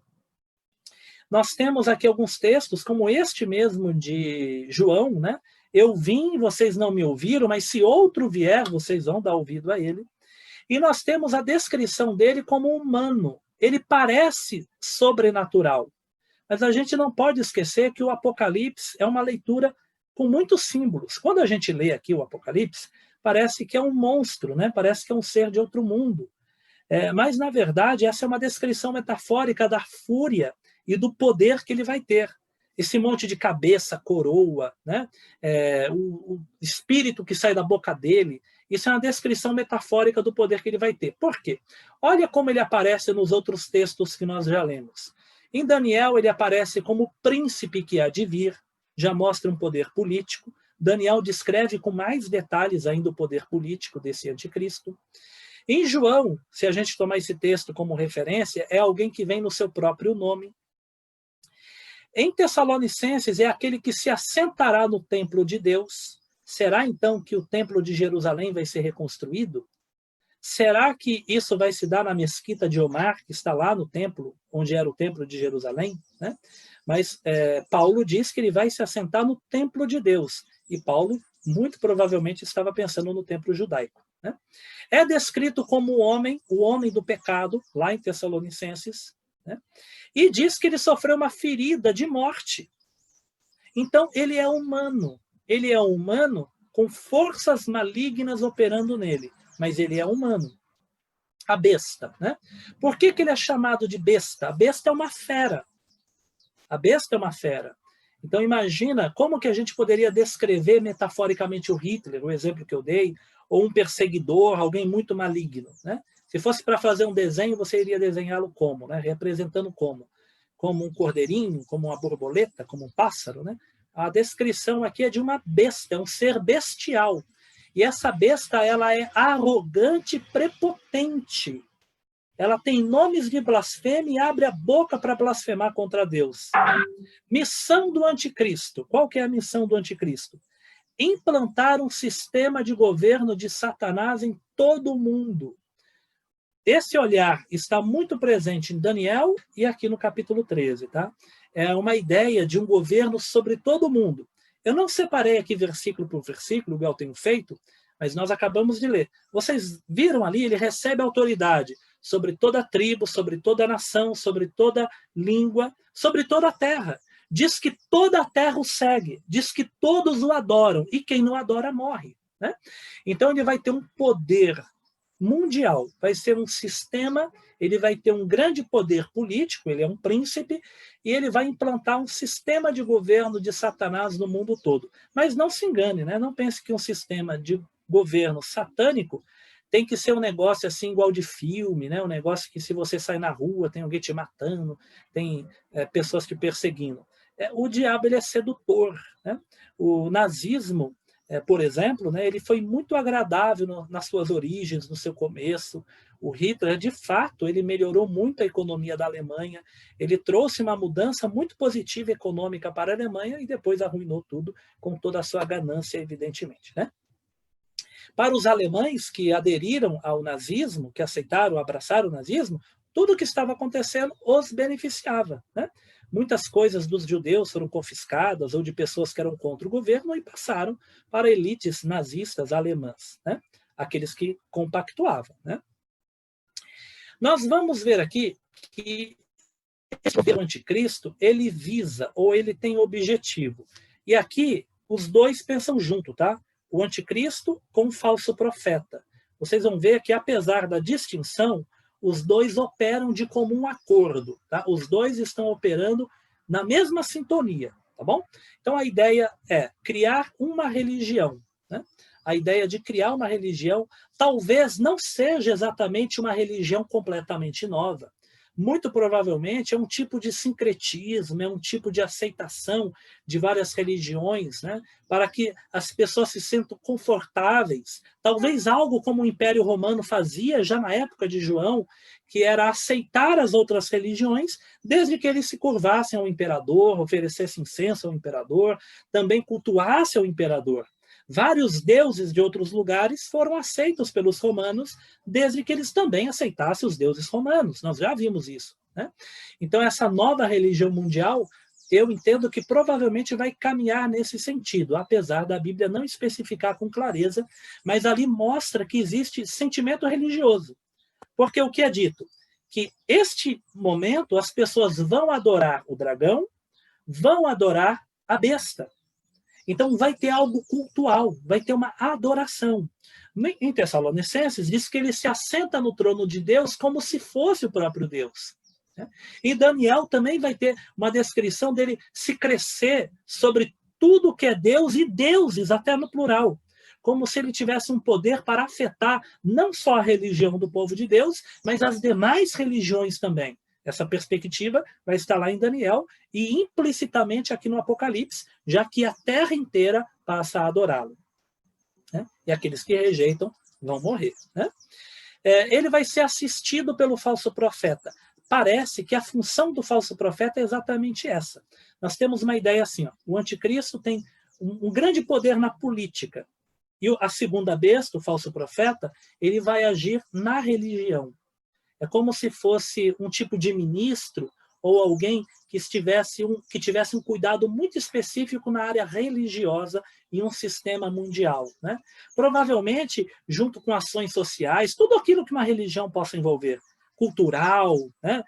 Nós temos aqui alguns textos, como este mesmo de João, né? Eu vim, vocês não me ouviram, mas se outro vier, vocês vão dar ouvido a ele. E nós temos a descrição dele como humano. Ele parece sobrenatural. Mas a gente não pode esquecer que o Apocalipse é uma leitura com muitos símbolos. Quando a gente lê aqui o Apocalipse, parece que é um monstro, né? Parece que é um ser de outro mundo. Mas, na verdade, essa é uma descrição metafórica da fúria e do poder que ele vai ter. Esse monte de cabeça, coroa, né? O espírito que sai da boca dele, isso é uma descrição metafórica do poder que ele vai ter. Por quê? Olha como ele aparece nos outros textos que nós já lemos. Em Daniel, ele aparece como o príncipe que há de vir, já mostra um poder político. Daniel descreve com mais detalhes ainda o poder político desse anticristo. Em João, se a gente tomar esse texto como referência, é alguém que vem no seu próprio nome. Em Tessalonicenses, é aquele que se assentará no templo de Deus. Será então que o templo de Jerusalém vai ser reconstruído? Será que isso vai se dar na mesquita de Omar, que está lá no templo, onde era o templo de Jerusalém, né? Mas Paulo diz que ele vai se assentar no templo de Deus. E Paulo, muito provavelmente, estava pensando no templo judaico, né? É descrito como o homem do pecado, lá em Tessalonicenses, né? E diz que ele sofreu uma ferida de morte. Então, ele é humano. Ele é humano com forças malignas operando nele, mas ele é humano. A besta, né? Por que ele é chamado de besta? A besta é uma fera. A besta é uma fera. Então, imagina como que a gente poderia descrever metaforicamente o Hitler, o exemplo que eu dei, ou um perseguidor, alguém muito maligno, né? Se fosse para fazer um desenho, você iria desenhá-lo como, né? Representando como? Como um cordeirinho, como uma borboleta, como um pássaro, né? A descrição aqui é de uma besta, é um ser bestial. E essa besta, ela é arrogante e prepotente. Ela tem nomes de blasfêmia e abre a boca para blasfemar contra Deus. Missão do anticristo. Qual que é a missão do anticristo? Implantar um sistema de governo de Satanás em todo o mundo. Esse olhar está muito presente em Daniel e aqui no capítulo 13, tá? é uma ideia de um governo sobre todo o mundo. Eu não separei aqui versículo por versículo, igual eu tenho feito, mas nós acabamos de ler. Vocês viram ali, ele recebe autoridade sobre toda a tribo, sobre toda a nação, sobre toda língua, sobre toda a terra. Diz que toda a terra o segue, diz que todos o adoram, e quem não adora morre. Né? Então ele vai ter um poder mundial, vai ser um sistema, ele vai ter um grande poder político, ele é um príncipe, e ele vai implantar um sistema de governo de Satanás no mundo todo. Mas não se engane, né? Não pense que um sistema de governo satânico tem que ser um negócio assim igual de filme, né? Um negócio que se você sai na rua tem alguém te matando, tem pessoas te perseguindo. O diabo ele é sedutor, né? O nazismo, por exemplo, né, ele foi muito agradável nas suas origens, no seu começo. O Hitler, de fato, ele melhorou muito a economia da Alemanha, ele trouxe uma mudança muito positiva econômica para a Alemanha e depois arruinou tudo com toda a sua ganância, evidentemente. Né? Para os alemães que aderiram ao nazismo, que aceitaram, abraçaram o nazismo, tudo o que estava acontecendo os beneficiava. Né? Muitas coisas dos judeus foram confiscadas ou de pessoas que eram contra o governo e passaram para elites nazistas alemãs, né? Aqueles que compactuavam. Né? Nós vamos ver aqui que esse governo anticristo, ele visa ou ele tem objetivo. E aqui os dois pensam junto, tá? O anticristo com o falso profeta. Vocês vão ver que, apesar da distinção, os dois operam de comum acordo, tá? Os dois estão operando na mesma sintonia, tá bom? Então a ideia é criar uma religião, né? A ideia de criar uma religião talvez não seja exatamente uma religião completamente nova. Muito provavelmente é um tipo de sincretismo, é um tipo de aceitação de várias religiões, né, para que as pessoas se sintam confortáveis. Talvez algo como o Império Romano fazia já na época de João, que era aceitar as outras religiões, desde que eles se curvassem ao imperador, oferecessem incenso ao imperador, também cultuassem ao imperador. Vários deuses de outros lugares foram aceitos pelos romanos, desde que eles também aceitassem os deuses romanos. Nós já vimos isso. Né? Então, essa nova religião mundial, eu entendo que provavelmente vai caminhar nesse sentido, apesar da Bíblia não especificar com clareza, mas ali mostra que existe sentimento religioso. Porque o que é dito? Que este momento as pessoas vão adorar o dragão, vão adorar a besta. Então, vai ter algo cultual, vai ter uma adoração. Em Tessalonicenses, diz que ele se assenta no trono de Deus como se fosse o próprio Deus. E Daniel também vai ter uma descrição dele se crescer sobre tudo que é Deus e deuses, até no plural. Como se ele tivesse um poder para afetar não só a religião do povo de Deus, mas as demais religiões também. Essa perspectiva vai estar lá em Daniel e implicitamente aqui no Apocalipse, já que a terra inteira passa a adorá-lo. Né? E aqueles que rejeitam vão morrer. Né? Ele vai ser assistido pelo falso profeta. Parece que a função do falso profeta é exatamente essa. Nós temos uma ideia assim, ó, o anticristo tem um grande poder na política. E a segunda besta, o falso profeta, ele vai agir na religião. É como se fosse um tipo de ministro ou alguém que tivesse um cuidado muito específico na área religiosa em um sistema mundial. Né? Provavelmente, junto com ações sociais, tudo aquilo que uma religião possa envolver, cultural. Né?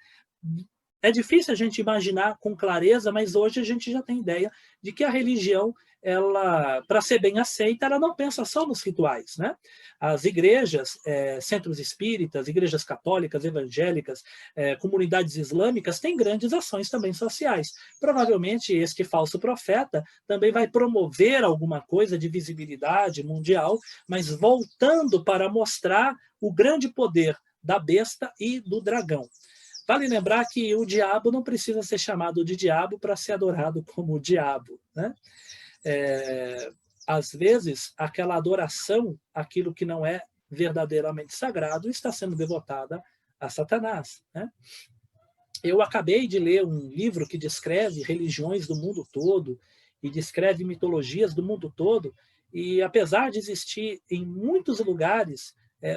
É difícil a gente imaginar com clareza, mas hoje a gente já tem ideia de que a religião, ela, para ser bem aceita, ela não pensa só nos rituais. Né? As igrejas, centros espíritas, igrejas católicas, evangélicas, comunidades islâmicas têm grandes ações também sociais. Provavelmente este falso profeta também vai promover alguma coisa de visibilidade mundial, mas voltando para mostrar o grande poder da besta e do dragão. Vale lembrar que o diabo não precisa ser chamado de diabo para ser adorado como o diabo. Né? Às vezes, aquela adoração, aquilo que não é verdadeiramente sagrado, está sendo devotada a Satanás. Né? Eu acabei de ler um livro que descreve religiões do mundo todo e descreve mitologias do mundo todo, e apesar de existir em muitos lugares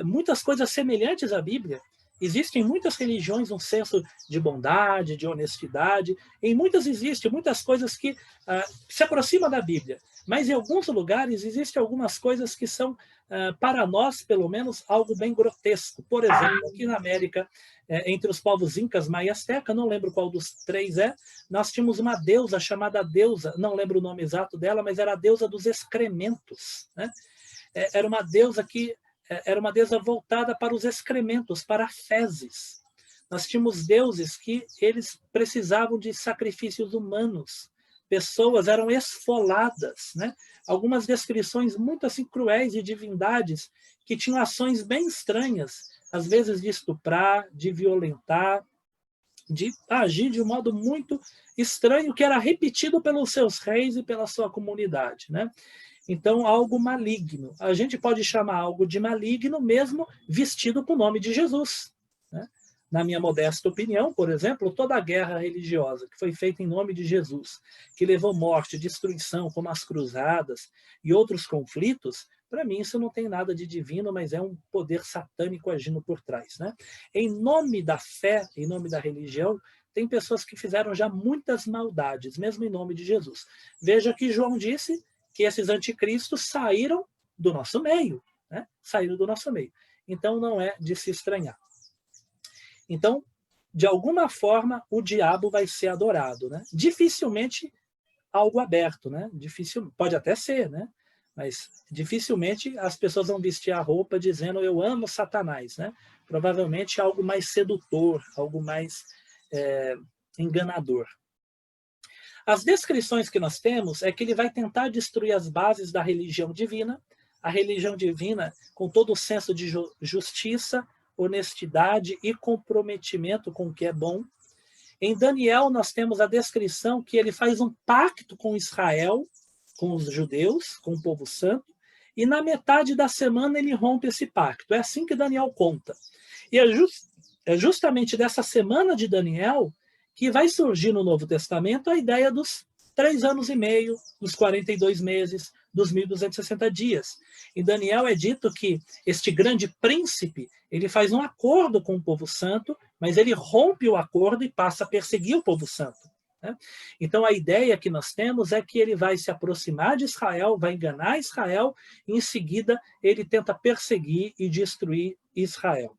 muitas coisas semelhantes à Bíblia, Existe em muitas religiões um senso de bondade, de honestidade. Em muitas existem muitas coisas que se aproximam da Bíblia. Mas em alguns lugares existem algumas coisas que são, para nós, pelo menos, algo bem grotesco. Por exemplo, aqui na América, entre os povos incas, maia e asteca, não lembro qual dos três nós tínhamos uma deusa chamada deusa, não lembro o nome exato dela, mas era a deusa dos excrementos, né? Era uma deusa que era uma deusa voltada para os excrementos, para fezes. Nós tínhamos deuses que eles precisavam de sacrifícios humanos. Pessoas eram esfoladas, né? Algumas descrições muito assim cruéis de divindades que tinham ações bem estranhas, às vezes de estuprar, de violentar, de agir de um modo muito estranho, que era repetido pelos seus reis e pela sua comunidade, né? Então, algo maligno. A gente pode chamar algo de maligno mesmo vestido com o nome de Jesus, né? Na minha modesta opinião, por exemplo, toda a guerra religiosa que foi feita em nome de Jesus, que levou morte, destruição, como as cruzadas e outros conflitos, para mim isso não tem nada de divino, mas é um poder satânico agindo por trás, né? Em nome da fé, em nome da religião, tem pessoas que fizeram já muitas maldades, mesmo em nome de Jesus. Veja que João disse que esses anticristos saíram do nosso meio, né? Saíram do nosso meio. Então, não é de se estranhar. Então, de alguma forma, o diabo vai ser adorado, né? Dificilmente algo aberto, né? Pode até ser, né? Mas dificilmente as pessoas vão vestir a roupa dizendo eu amo Satanás, né? Provavelmente algo mais sedutor, algo mais enganador. As descrições que nós temos é que ele vai tentar destruir as bases da religião divina, a religião divina com todo o senso de justiça, honestidade e comprometimento com o que é bom. Em Daniel, nós temos a descrição que ele faz um pacto com Israel, com os judeus, com o povo santo, e na metade da semana ele rompe esse pacto. É assim que Daniel conta. E é justamente dessa semana de Daniel que vai surgir no Novo Testamento a ideia dos 3 anos e meio, dos 42 meses, dos 1.260 dias. Em Daniel é dito que este grande príncipe, ele faz um acordo com o povo santo, mas ele rompe o acordo e passa a perseguir o povo santo, né? Então a ideia que nós temos é que ele vai se aproximar de Israel, vai enganar Israel, e em seguida ele tenta perseguir e destruir Israel.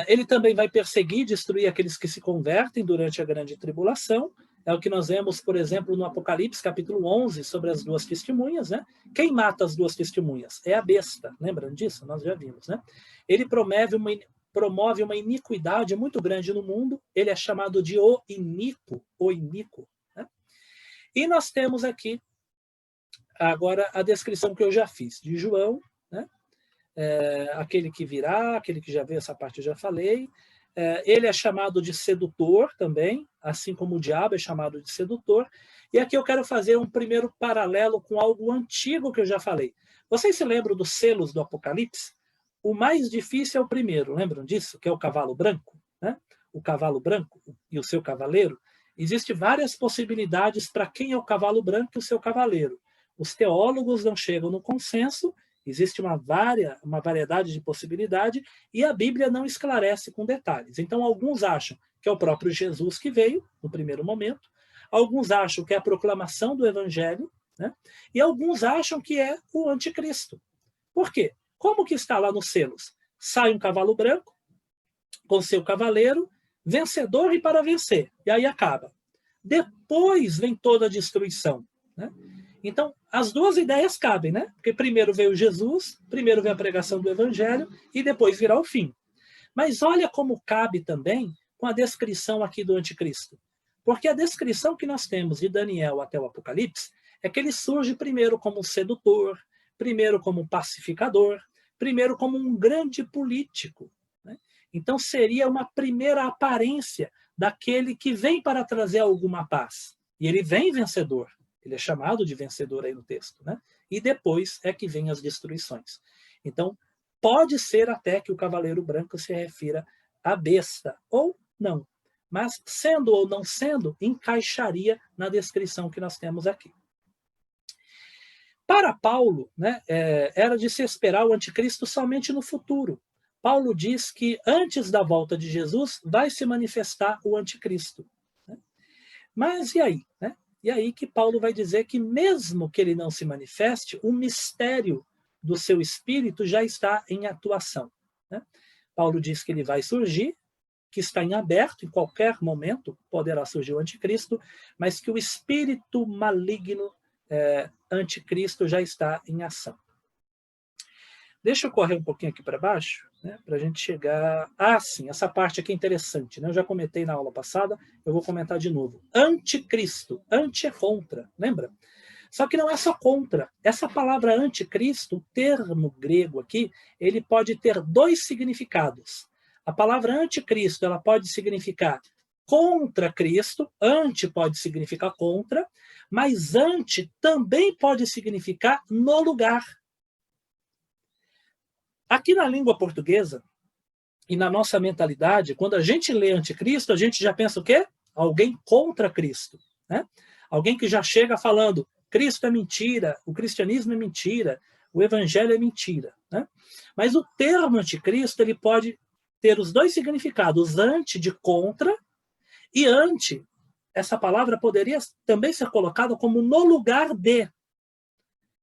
Ele também vai perseguir e destruir aqueles que se convertem durante a grande tribulação. É o que nós vemos, por exemplo, no Apocalipse, capítulo 11, sobre as duas testemunhas, né? Quem mata as duas testemunhas? É a besta. Lembram disso? Nós já vimos, né? Ele promove uma iniquidade muito grande no mundo. Ele é chamado de o iníquo, né? E nós temos aqui, agora, a descrição que eu já fiz de João, né? Aquele que virá, aquele que já veio, essa parte eu já falei. Ele é chamado de sedutor também, assim como o diabo é chamado de sedutor. E aqui eu quero fazer um primeiro paralelo com algo antigo que eu já falei. Vocês se lembram dos selos do Apocalipse? O mais difícil é o primeiro, lembram disso? Que é o cavalo branco, né? O cavalo branco e o seu cavaleiro. Existem várias possibilidades para quem é o cavalo branco e o seu cavaleiro. Os teólogos não chegam no consenso. Existe uma variedade de possibilidades e a Bíblia não esclarece com detalhes. Então, alguns acham que é o próprio Jesus que veio, no primeiro momento. Alguns acham que é a proclamação do Evangelho, né? E alguns acham que é o anticristo. Por quê? Como que está lá nos selos? Sai um cavalo branco com seu cavaleiro, vencedor e para vencer. E aí acaba. Depois vem toda a destruição, né? Então, as duas ideias cabem, né? Porque primeiro veio Jesus, primeiro veio a pregação do Evangelho e depois virá o fim. Mas olha como cabe também com a descrição aqui do anticristo. Porque a descrição que nós temos de Daniel até o Apocalipse é que ele surge primeiro como um sedutor, primeiro como um pacificador, primeiro como um grande político, né? Então seria uma primeira aparência daquele que vem para trazer alguma paz. E ele vem vencedor. Ele é chamado de vencedor aí no texto, né? E depois é que vem as destruições. Então, pode ser até que o cavaleiro branco se refira à besta, ou não. Mas, sendo ou não sendo, encaixaria na descrição que nós temos aqui. Para Paulo, né, era de se esperar o anticristo somente no futuro. Paulo diz que antes da volta de Jesus vai se manifestar o anticristo. Né? Mas e aí? Né? E aí que Paulo vai dizer que mesmo que ele não se manifeste, o mistério do seu espírito já está em atuação. Né? Paulo diz que ele vai surgir, que está em aberto, em qualquer momento poderá surgir o anticristo, mas que o espírito maligno anticristo já está em ação. Deixa eu correr um pouquinho aqui para baixo, né, para a gente chegar... Ah, sim, essa parte aqui é interessante, né? Eu já comentei na aula passada, eu vou comentar de novo. Anticristo, anti é contra, lembra? Só que não é só contra. Essa palavra anticristo, o termo grego aqui, ele pode ter dois significados. A palavra anticristo, ela pode significar contra Cristo, anti pode significar contra, mas anti também pode significar no lugar. Aqui na língua portuguesa e na nossa mentalidade, quando a gente lê anticristo, a gente já pensa o quê? Alguém contra Cristo. Né? Alguém que já chega falando, Cristo é mentira, o cristianismo é mentira, o evangelho é mentira. Né? Mas o termo anticristo, ele pode ter os dois significados, anti de contra, e anti, essa palavra poderia também ser colocada como no lugar de.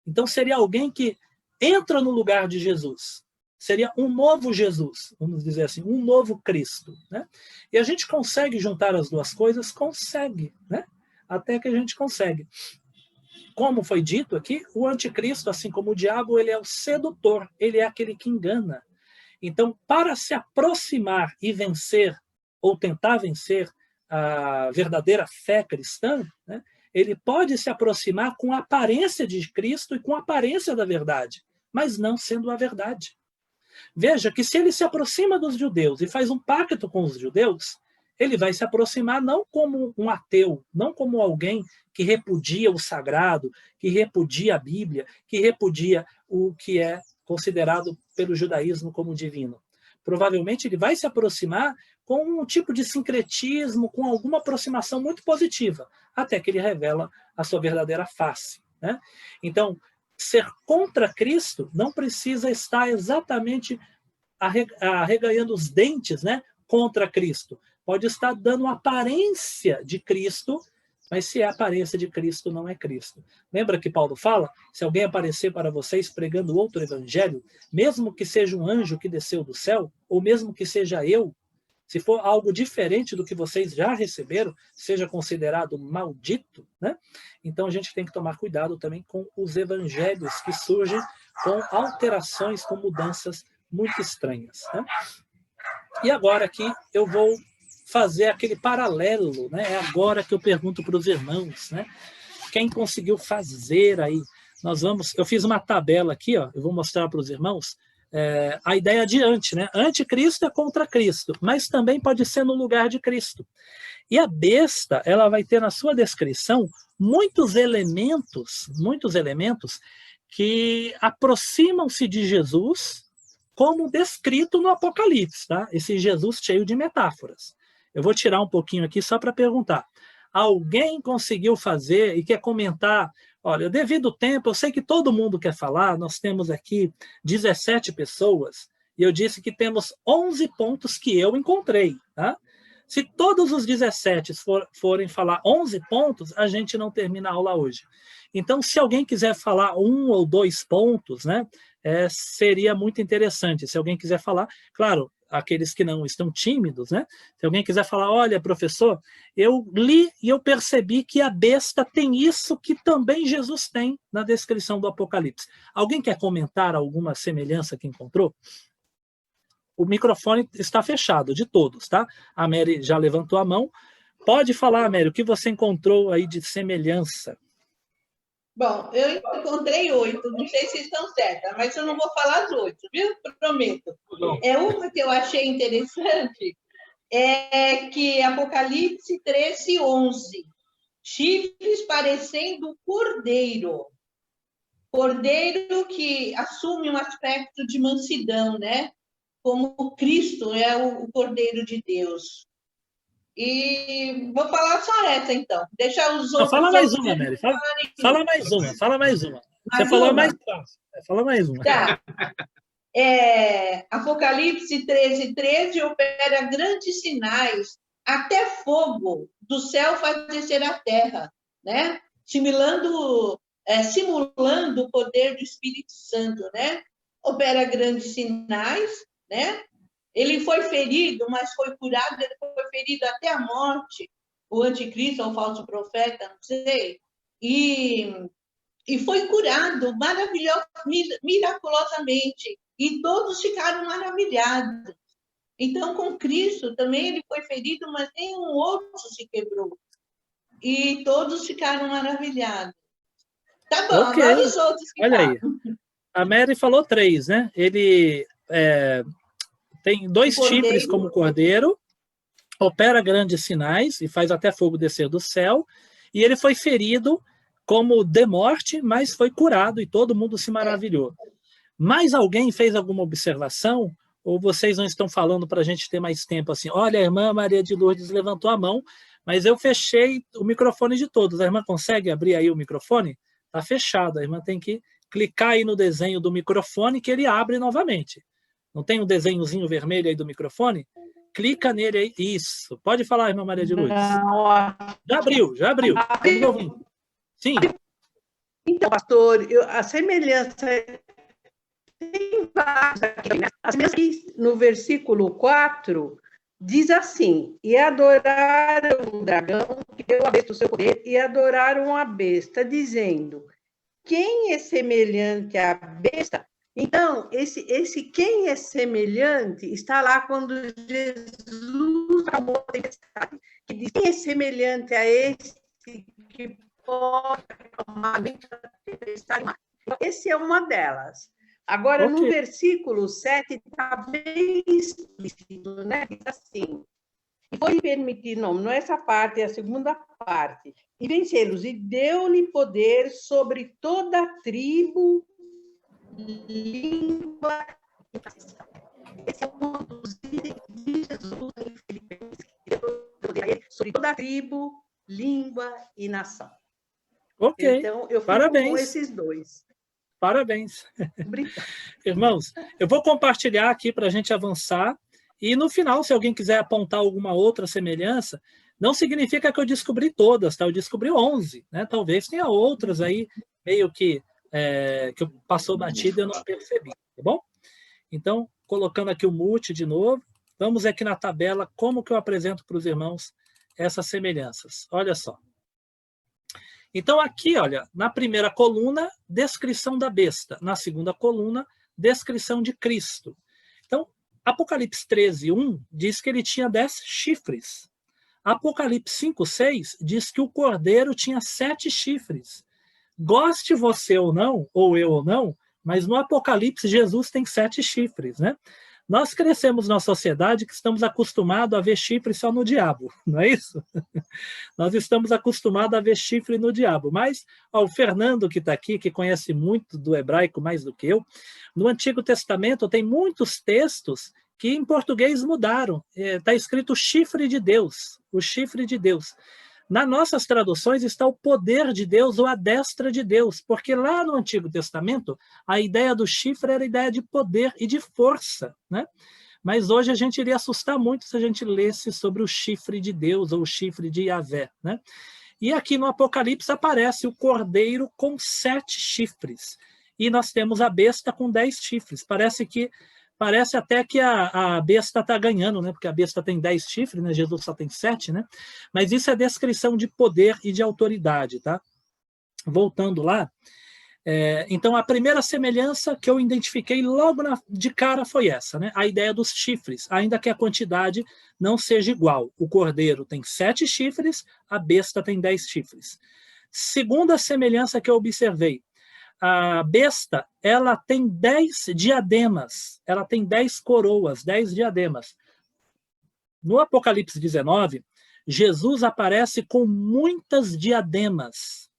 Então seria alguém que entra no lugar de Jesus. Seria um novo Jesus, vamos dizer assim, um novo Cristo. Né? E a gente consegue juntar as duas coisas? Consegue, né? Até que a gente consegue. Como foi dito aqui, o anticristo, assim como o diabo, ele é o sedutor, ele é aquele que engana. Então, para se aproximar e vencer, ou tentar vencer a verdadeira fé cristã, né, ele pode se aproximar com a aparência de Cristo e com a aparência da verdade, mas não sendo a verdade. Veja que se ele se aproxima dos judeus e faz um pacto com os judeus, ele vai se aproximar não como um ateu, não como alguém que repudia o sagrado, que repudia a Bíblia, que repudia o que é considerado pelo judaísmo como divino. Provavelmente ele vai se aproximar com um tipo de sincretismo, com alguma aproximação muito positiva, até que ele revela a sua verdadeira face. Né? Então, ser contra Cristo não precisa estar exatamente arreganhando os dentes, né, contra Cristo. Pode estar dando uma aparência de Cristo, mas se é a aparência de Cristo, não é Cristo. Lembra que Paulo fala? Se alguém aparecer para vocês pregando outro evangelho, mesmo que seja um anjo que desceu do céu, ou mesmo que seja eu, se for algo diferente do que vocês já receberam, seja considerado maldito, né? Então a gente tem que tomar cuidado também com os evangelhos que surgem com alterações, com mudanças muito estranhas. Né? E agora aqui eu vou fazer aquele paralelo, né? É agora que eu pergunto para os irmãos, né? Quem conseguiu fazer aí? Eu fiz uma tabela aqui, ó, eu vou mostrar para os irmãos, a ideia de anti, né? Anticristo é contra Cristo, mas também pode ser no lugar de Cristo. E a besta, ela vai ter na sua descrição muitos elementos que aproximam-se de Jesus como descrito no Apocalipse, tá? Esse Jesus cheio de metáforas. Eu vou tirar um pouquinho aqui só para perguntar. Alguém conseguiu fazer e quer comentar? Olha, devido ao tempo, eu sei que todo mundo quer falar, nós temos aqui 17 pessoas, e eu disse que temos 11 pontos que eu encontrei, tá? Se todos os 17 forem falar 11 pontos, a gente não termina a aula hoje. Então, se alguém quiser falar 1 ou 2 pontos, né, seria muito interessante. Se alguém quiser falar, claro, aqueles que não estão tímidos, né? Se alguém quiser falar, olha, professor, eu li e eu percebi que a besta tem isso que também Jesus tem na descrição do Apocalipse. Alguém quer comentar alguma semelhança que encontrou? O microfone está fechado, de todos, tá? A Mary já levantou a mão. Pode falar, Mary, o que você encontrou aí de semelhança? Bom, eu encontrei 8, não sei se estão certas, mas eu não vou falar as 8, viu? Prometo. Uma que eu achei interessante é que Apocalipse 13:11, chifres parecendo cordeiro. Cordeiro que assume um aspecto de mansidão, né? Como Cristo é o Cordeiro de Deus. E vou falar só essa, então. Deixa os outros... Fala mais uma, Mary. Fala mais uma. Você falou mais fácil. Fala mais uma. Tá. Apocalipse 13:13 opera grandes sinais, até fogo do céu faz descer à terra, né? Simulando o poder do Espírito Santo, né? Opera grandes sinais, né? Ele foi ferido, mas foi curado, ele foi ferido até a morte, o anticristo ou o falso profeta, não sei, e foi curado miraculosamente, e todos ficaram maravilhados. Então, com Cristo também ele foi ferido, mas nenhum osso se quebrou, e todos ficaram maravilhados. Tá bom, Ok. agora os outros que Olha falam. aí. A Mary falou 3, né? Ele tem 2 chifres como cordeiro, opera grandes sinais e faz até fogo descer do céu, e ele foi ferido como de morte, mas foi curado e todo mundo se maravilhou. Mais alguém fez alguma observação? Ou vocês não estão falando para a gente ter mais tempo assim? Olha, a irmã Maria de Lourdes levantou a mão, mas eu fechei o microfone de todos. A irmã consegue abrir aí o microfone? Está fechado, a irmã tem que clicar aí no desenho do microfone que ele abre novamente. Não tem um desenhozinho vermelho aí do microfone? Clica nele aí. Isso. Pode falar, irmã Maria de Lourdes. Já abriu, já abriu. Estamos ouvindo. Sim. Então, pastor, a semelhança tem várias aqui, né? As mesmas no versículo 4 diz assim: e adoraram o dragão, que deu a besta o seu poder, e adoraram a besta, dizendo: quem é semelhante à besta? Então, esse quem é semelhante está lá quando Jesus acabou a tempestade, que diz: quem é semelhante a esse que pode acalmar a tempestade? Esse é uma delas. Agora, no versículo 7, está bem explícito, né? Diz assim: e foi permitir, não é essa parte, é a segunda parte, e vencê-los, e deu-lhe poder sobre toda a tribo, língua e nação. Esse é um dos itens de Jesus em Filipenses, que deu poder sobre toda a tribo, língua e nação. Ok, então, eu fico parabéns. Com esses dois. Parabéns. Irmãos, eu vou compartilhar aqui para a gente avançar. E no final, se alguém quiser apontar alguma outra semelhança, não significa que eu descobri todas, tá? Eu descobri 11, né? Talvez tenha outras aí, meio que eu passou batida e eu não percebi, tá bom? Então, colocando aqui o mute de novo, vamos aqui na tabela como que eu apresento para os irmãos essas semelhanças. Olha só. Então, aqui, olha, na primeira coluna, descrição da besta. Na segunda coluna, descrição de Cristo. Então, Apocalipse 13:1 diz que ele tinha 10 chifres. Apocalipse 5:6 diz que o cordeiro tinha 7 chifres. Goste você ou não, ou eu ou não, mas no Apocalipse Jesus tem 7 chifres, né? Nós crescemos numa sociedade que estamos acostumados a ver chifre só no diabo, não é isso? Nós estamos acostumados a ver chifre no diabo. Mas o Fernando, que está aqui, que conhece muito do hebraico mais do que eu, no Antigo Testamento tem muitos textos que em português mudaram. Está escrito chifre de Deus, o chifre de Deus. Nas nossas traduções está o poder de Deus ou a destra de Deus, porque lá no Antigo Testamento a ideia do chifre era a ideia de poder e de força, né? Mas hoje a gente iria assustar muito se a gente lesse sobre o chifre de Deus ou o chifre de Yahvé, né? E aqui no Apocalipse aparece o cordeiro com 7 chifres. E nós temos a besta com 10 chifres. Parece até que a besta está ganhando, né? Porque a besta tem 10 chifres, né? Jesus só tem 7, né? Mas isso é descrição de poder e de autoridade, tá? Voltando lá. Então, a primeira semelhança que eu identifiquei logo de cara foi essa, né? A ideia dos chifres, ainda que a quantidade não seja igual. O cordeiro tem 7 chifres, a besta tem 10 chifres. Segunda semelhança que eu observei, a besta, ela tem 10 diademas, ela tem 10 coroas, 10 diademas. No Apocalipse 19, Jesus aparece com muitas diademas,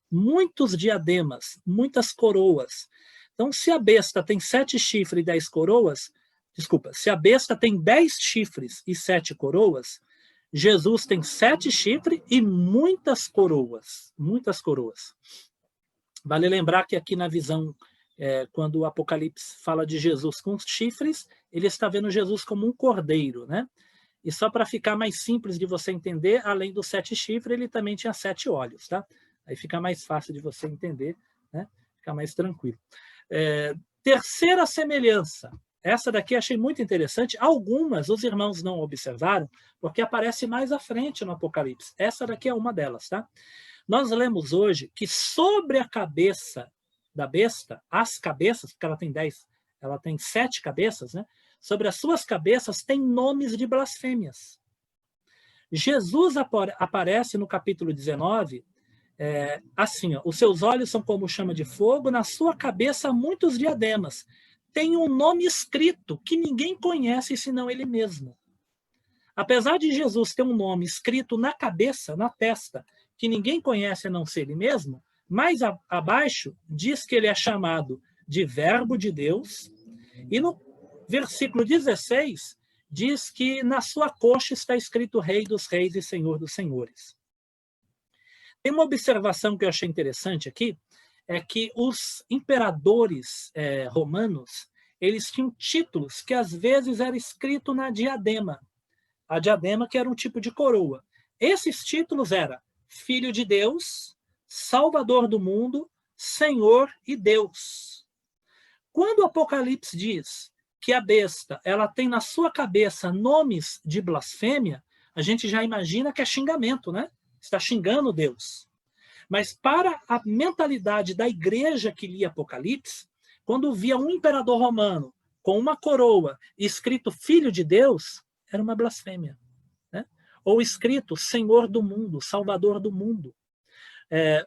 muitas coroas. Então, se a besta tem 7 chifres e 10 coroas, se a besta tem 10 chifres e 7 coroas, Jesus tem 7 chifres e muitas coroas, muitas coroas. Vale lembrar que aqui na visão quando o Apocalipse fala de Jesus com chifres, ele está vendo Jesus como um cordeiro, né? E só para ficar mais simples de você entender, além dos 7 chifres, ele também tinha 7 olhos, tá? Aí fica mais fácil de você entender, né? Fica mais tranquilo. Terceira semelhança. Essa daqui achei muito interessante. Algumas os irmãos não observaram, porque aparece mais à frente no Apocalipse. Essa daqui é uma delas, tá? Nós lemos hoje que sobre a cabeça da besta, as cabeças, porque ela tem 10, ela tem 7 cabeças, né? Sobre as suas cabeças tem nomes de blasfêmias. Jesus aparece no capítulo 19, assim, ó, os seus olhos são como chama de fogo, na sua cabeça muitos diademas. Tem um nome escrito que ninguém conhece senão ele mesmo. Apesar de Jesus ter um nome escrito na cabeça, na testa, que ninguém conhece a não ser ele mesmo, mais abaixo diz que ele é chamado de Verbo de Deus, e no versículo 16 diz que na sua coxa está escrito Rei dos Reis e Senhor dos Senhores. Tem uma observação que eu achei interessante aqui, é que os imperadores romanos, eles tinham títulos que às vezes era escrito na diadema. A diadema que era um tipo de coroa. Esses títulos eram Filho de Deus, Salvador do mundo, Senhor e Deus. Quando o Apocalipse diz que a besta ela tem na sua cabeça nomes de blasfêmia, a gente já imagina que é xingamento, né? Está xingando Deus. Mas para a mentalidade da igreja que lia Apocalipse, quando via um imperador romano com uma coroa escrito Filho de Deus, era uma blasfêmia, né? Ou escrito Senhor do mundo, Salvador do mundo.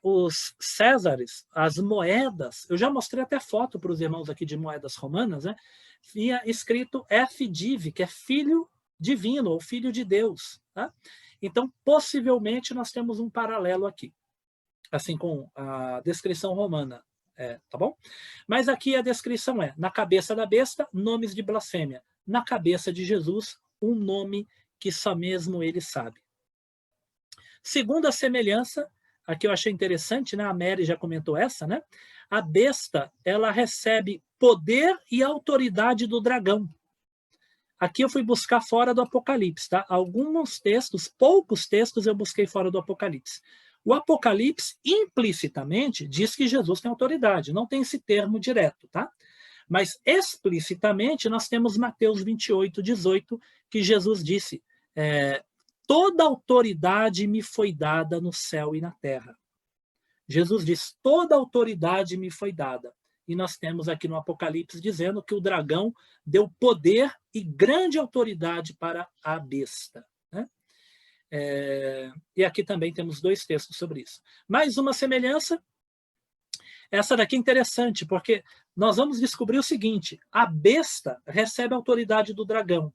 Os Césares, as moedas, eu já mostrei até foto para os irmãos aqui de moedas romanas, né? Vinha escrito F Divi, que é filho divino, ou filho de Deus. Tá? Então, possivelmente, nós temos um paralelo aqui, assim com a descrição romana, tá bom? Mas aqui a descrição na cabeça da besta, nomes de blasfêmia. Na cabeça de Jesus, um nome que só mesmo ele sabe. Segunda semelhança, aqui eu achei interessante, né? A Mary já comentou essa, né? A besta, ela recebe poder e autoridade do dragão. Aqui eu fui buscar fora do Apocalipse, tá? Alguns textos, poucos textos eu busquei fora do Apocalipse. O Apocalipse, implicitamente, diz que Jesus tem autoridade, não tem esse termo direto, tá? Mas explicitamente nós temos Mateus 28, 18, que Jesus disse, toda autoridade me foi dada no céu e na terra. Jesus diz, toda autoridade me foi dada. E nós temos aqui no Apocalipse dizendo que o dragão deu poder e grande autoridade para a besta. Né? E aqui também temos 2 textos sobre isso. Mais uma semelhança. Essa daqui é interessante, porque nós vamos descobrir o seguinte, a besta recebe a autoridade do dragão.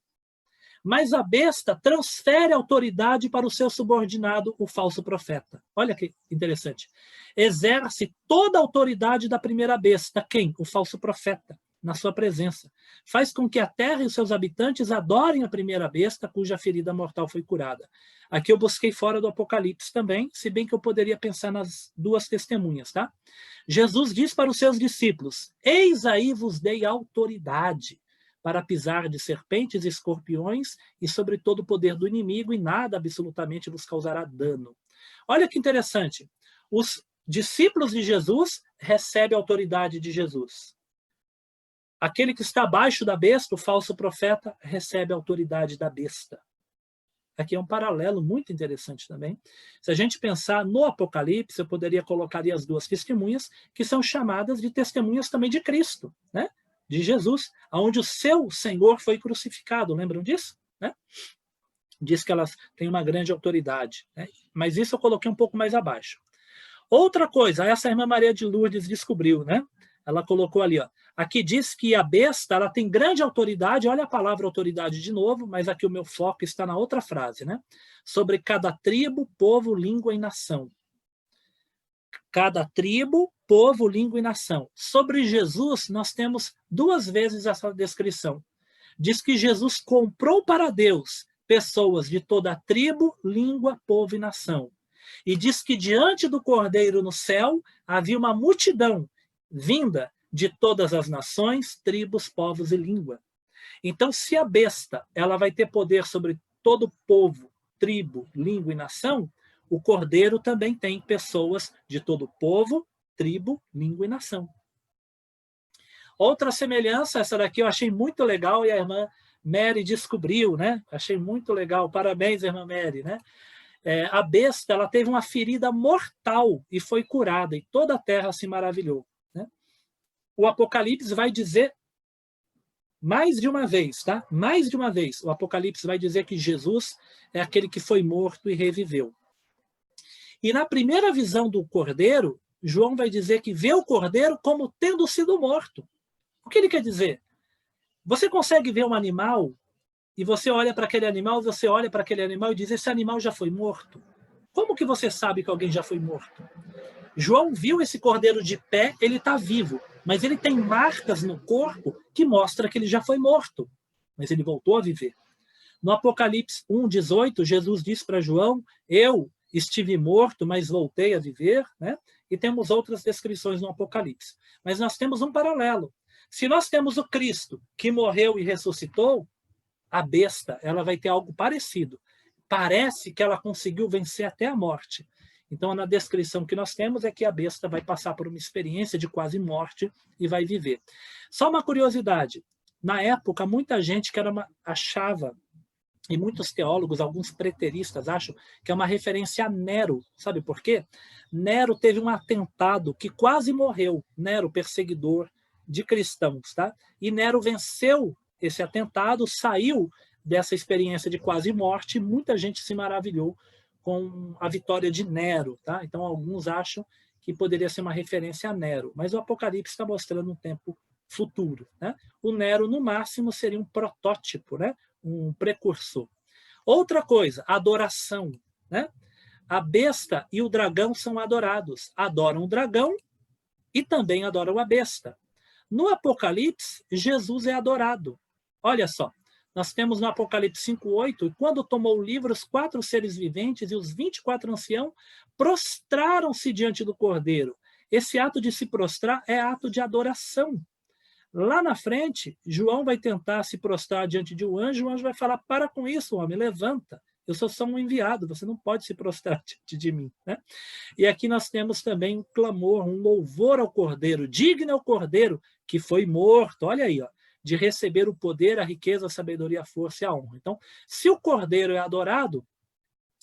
Mas a besta transfere a autoridade para o seu subordinado, o falso profeta. Olha que interessante. Exerce toda a autoridade da primeira besta. Quem? O falso profeta, na sua presença. Faz com que a terra e os seus habitantes adorem a primeira besta, cuja ferida mortal foi curada. Aqui eu busquei fora do Apocalipse também, se bem que eu poderia pensar nas 2 testemunhas, tá? Jesus diz para os seus discípulos, eis aí vos dei autoridade para pisar de serpentes e escorpiões e sobre todo o poder do inimigo, e nada absolutamente vos causará dano. Olha que interessante. Os discípulos de Jesus recebem a autoridade de Jesus. Aquele que está abaixo da besta, o falso profeta, recebe a autoridade da besta. Aqui é um paralelo muito interessante também. Se a gente pensar no Apocalipse, eu poderia colocar ali as 2 testemunhas, que são chamadas de testemunhas também de Cristo, né? De Jesus, onde o seu Senhor foi crucificado, lembram disso? Né? Diz que elas têm uma grande autoridade, né? Mas isso eu coloquei um pouco mais abaixo. Outra coisa, essa irmã Maria de Lourdes descobriu, né? Ela colocou ali, ó, aqui diz que a besta ela tem grande autoridade, olha a palavra autoridade de novo, mas aqui o meu foco está na outra frase, né? Sobre cada tribo, povo, língua e nação. Cada tribo, povo, língua e nação. Sobre Jesus, nós temos 2 vezes essa descrição. Diz que Jesus comprou para Deus pessoas de toda a tribo, língua, povo e nação. E diz que diante do Cordeiro no céu havia uma multidão vinda de todas as nações, tribos, povos e língua. Então, se a besta ela vai ter poder sobre todo povo, tribo, língua e nação, o cordeiro também tem pessoas de todo povo, tribo, língua e nação. Outra semelhança, essa daqui eu achei muito legal e a irmã Mary descobriu, né? Achei muito legal. Parabéns, irmã Mary, né? A besta ela teve uma ferida mortal e foi curada, e toda a terra se maravilhou. Né? O Apocalipse vai dizer mais de uma vez, tá? Mais de uma vez, o Apocalipse vai dizer que Jesus é aquele que foi morto e reviveu. E na primeira visão do cordeiro, João vai dizer que vê o cordeiro como tendo sido morto. O que ele quer dizer? Você consegue ver um animal e você olha para aquele animal, e diz, esse animal já foi morto. Como que você sabe que alguém já foi morto? João viu esse cordeiro de pé, ele está vivo, mas ele tem marcas no corpo que mostram que ele já foi morto, mas ele voltou a viver. No Apocalipse 1:18, Jesus diz para João, eu estive morto, mas voltei a viver, né? E temos outras descrições no Apocalipse. Mas nós temos um paralelo. Se nós temos o Cristo que morreu e ressuscitou, a besta ela vai ter algo parecido. Parece que ela conseguiu vencer até a morte. Então, na descrição que nós temos é que a besta vai passar por uma experiência de quase morte e vai viver. Só uma curiosidade. Na época, muita gente achava, e muitos teólogos, alguns preteristas, acham que é uma referência a Nero. Sabe por quê? Nero teve um atentado que quase morreu. Nero, perseguidor de cristãos. Tá? E Nero venceu esse atentado, saiu dessa experiência de quase morte, e muita gente se maravilhou com a vitória de Nero. Tá? Então, alguns acham que poderia ser uma referência a Nero, mas o Apocalipse está mostrando um tempo futuro. Né? O Nero, no máximo, seria um protótipo, né? Um precursor. Outra coisa, adoração. Né? A besta e o dragão são adorados. Adoram o dragão e também adoram a besta. No Apocalipse, Jesus é adorado. Olha só, nós temos no Apocalipse 5:8, e quando tomou o livro, os 4 seres viventes e os 24 anciãos prostraram-se diante do Cordeiro. Esse ato de se prostrar é ato de adoração. Lá na frente, João vai tentar se prostrar diante de um anjo, o anjo vai falar, para com isso, homem, levanta. Eu sou só um enviado, você não pode se prostrar diante de mim. Né? E aqui nós temos também um clamor, um louvor ao Cordeiro, digno ao Cordeiro que foi morto, olha aí, ó, de receber o poder, a riqueza, a sabedoria, a força e a honra. Então, se o Cordeiro é adorado,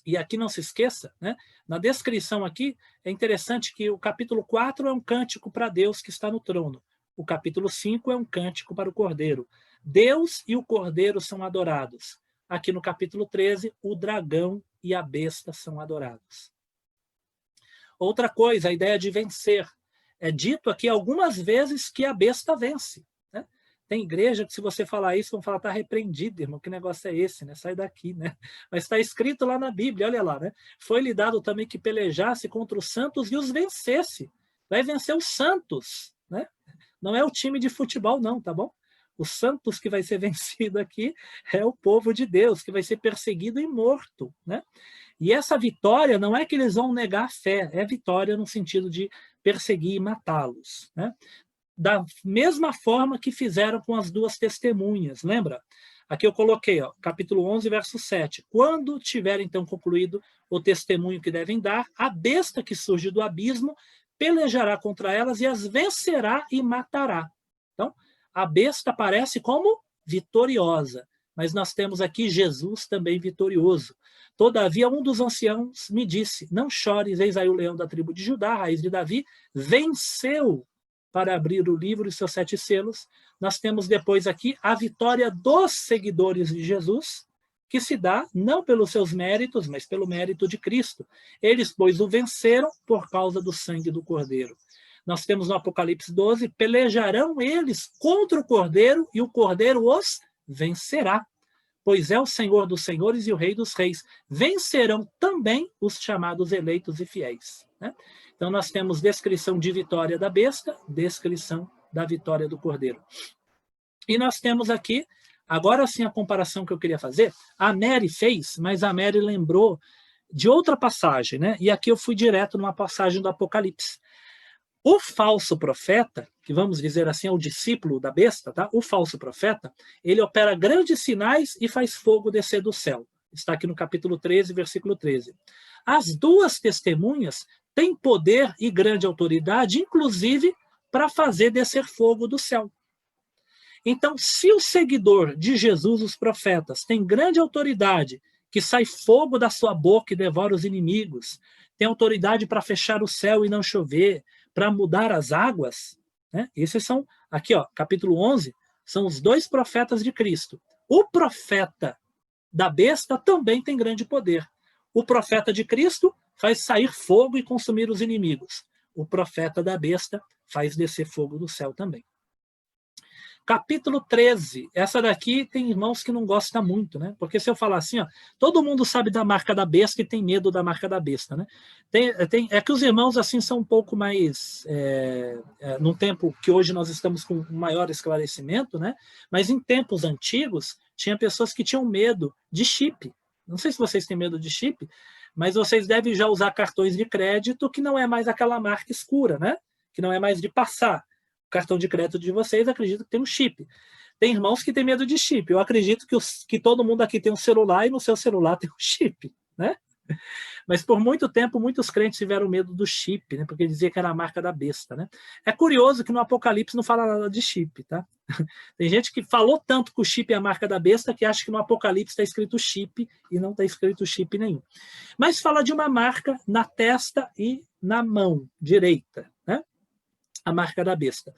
e aqui não se esqueça, né, na descrição aqui, é interessante que o capítulo 4 é um cântico para Deus que está no trono. O capítulo 5 é um cântico para o Cordeiro. Deus e o Cordeiro são adorados. Aqui no capítulo 13, o dragão e a besta são adorados. Outra coisa, a ideia de vencer. É dito aqui algumas vezes que a besta vence. Né? Tem igreja que se você falar isso, vão falar, está repreendido, irmão, que negócio é esse? Né? Sai daqui. Né? Mas está escrito lá na Bíblia, olha lá. Né? Foi-lhe dado também que pelejasse contra os santos e os vencesse. Vai vencer os santos. Né? Não é o time de futebol, não, tá bom? Os santos que vai ser vencido aqui é o povo de Deus, que vai ser perseguido e morto. Né? E essa vitória não é que eles vão negar a fé, é vitória no sentido de perseguir e matá-los. Né? Da mesma forma que fizeram com as 2 testemunhas, lembra? Aqui eu coloquei, ó, capítulo 11, verso 7. Quando tiver então concluído o testemunho que devem dar, a besta que surge do abismo pelejará contra elas e as vencerá e matará. Então, a besta aparece como vitoriosa, mas nós temos aqui Jesus também vitorioso. Todavia, um dos anciãos me disse, não chores, eis aí o leão da tribo de Judá, raiz de Davi, venceu para abrir o livro e seus 7 selos. Nós temos depois aqui a vitória dos seguidores de Jesus, que se dá não pelos seus méritos, mas pelo mérito de Cristo. Eles, pois, o venceram por causa do sangue do Cordeiro. Nós temos no Apocalipse 12, pelejarão eles contra o Cordeiro e o Cordeiro os vencerá, pois é o Senhor dos senhores e o Rei dos reis. Vencerão também os chamados eleitos e fiéis. Né? Então nós temos descrição de vitória da besta, descrição da vitória do Cordeiro. E nós temos aqui, agora sim a comparação que eu queria fazer, a Mary fez, mas a Mary lembrou de outra passagem, né? E aqui eu fui direto numa passagem do Apocalipse. O falso profeta, que vamos dizer assim é o discípulo da besta, tá? O falso profeta, ele opera grandes sinais e faz fogo descer do céu. Está aqui no capítulo 13, versículo 13. As duas testemunhas têm poder e grande autoridade, inclusive para fazer descer fogo do céu. Então, se o seguidor de Jesus, os profetas, tem grande autoridade, que sai fogo da sua boca e devora os inimigos, tem autoridade para fechar o céu e não chover, para mudar as águas, né? Esses são, aqui, ó, capítulo 11, são os dois profetas de Cristo. O profeta da besta também tem grande poder. O profeta de Cristo faz sair fogo e consumir os inimigos. O profeta da besta faz descer fogo do céu também. Capítulo 13, essa daqui tem irmãos que não gostam muito, né? Porque se eu falar assim, ó, todo mundo sabe da marca da besta e tem medo da marca da besta, né? É que os irmãos assim são um pouco mais, num tempo que hoje nós estamos com maior esclarecimento, né? Mas em tempos antigos, tinha pessoas que tinham medo de chip. Não sei se vocês têm medo de chip, mas vocês devem já usar cartões de crédito que não é mais aquela marca escura, né? Que não é mais de passar. O cartão de crédito de vocês, acredito que tem um chip. Tem irmãos que têm medo de chip. Eu acredito que todo mundo aqui tem um celular e no seu celular tem um chip, né? Mas por muito tempo, muitos crentes tiveram medo do chip, né? Porque dizia que era a marca da besta, né? É curioso que no Apocalipse não fala nada de chip, tá? Tem gente que falou tanto que o chip é a marca da besta que acha que no Apocalipse está escrito chip e não está escrito chip nenhum. Mas fala de uma marca na testa e na mão direita, né? A marca da besta.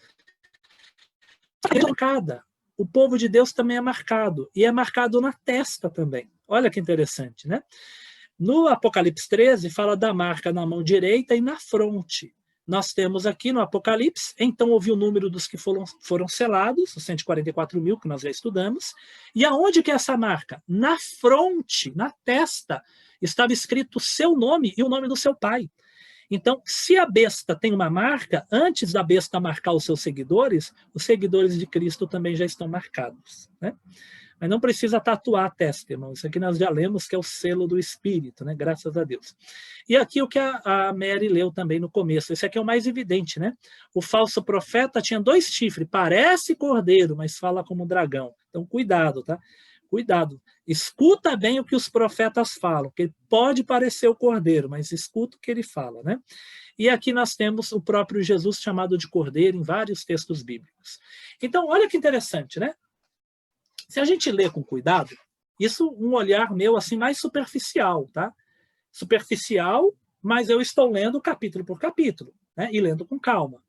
É marcada. O povo de Deus também é marcado. E é marcado na testa também. Olha que interessante, né? No Apocalipse 13, fala da marca na mão direita e na fronte. Nós temos aqui no Apocalipse, então houve o número dos que foram selados, os 144 mil que nós já estudamos. E aonde que é essa marca? Na fronte, na testa, estava escrito o seu nome e o nome do seu pai. Então, se a besta tem uma marca, antes da besta marcar os seguidores de Cristo também já estão marcados, né? Mas não precisa tatuar a testa, irmão. Isso aqui nós já lemos que é o selo do Espírito, né? Graças a Deus. E aqui o que a Mary leu também no começo. Esse aqui é o mais evidente, né? O falso profeta tinha 2 chifres, parece cordeiro, mas fala como dragão. Então, cuidado, tá? Cuidado. Escuta bem o que os profetas falam, que pode parecer o cordeiro, mas escuta o que ele fala, né? E aqui nós temos o próprio Jesus chamado de cordeiro em vários textos bíblicos. Então, olha que interessante, né? Se a gente lê com cuidado, isso um olhar meu assim mais superficial, tá? Superficial, mas eu estou lendo capítulo por capítulo, né? E lendo com calma.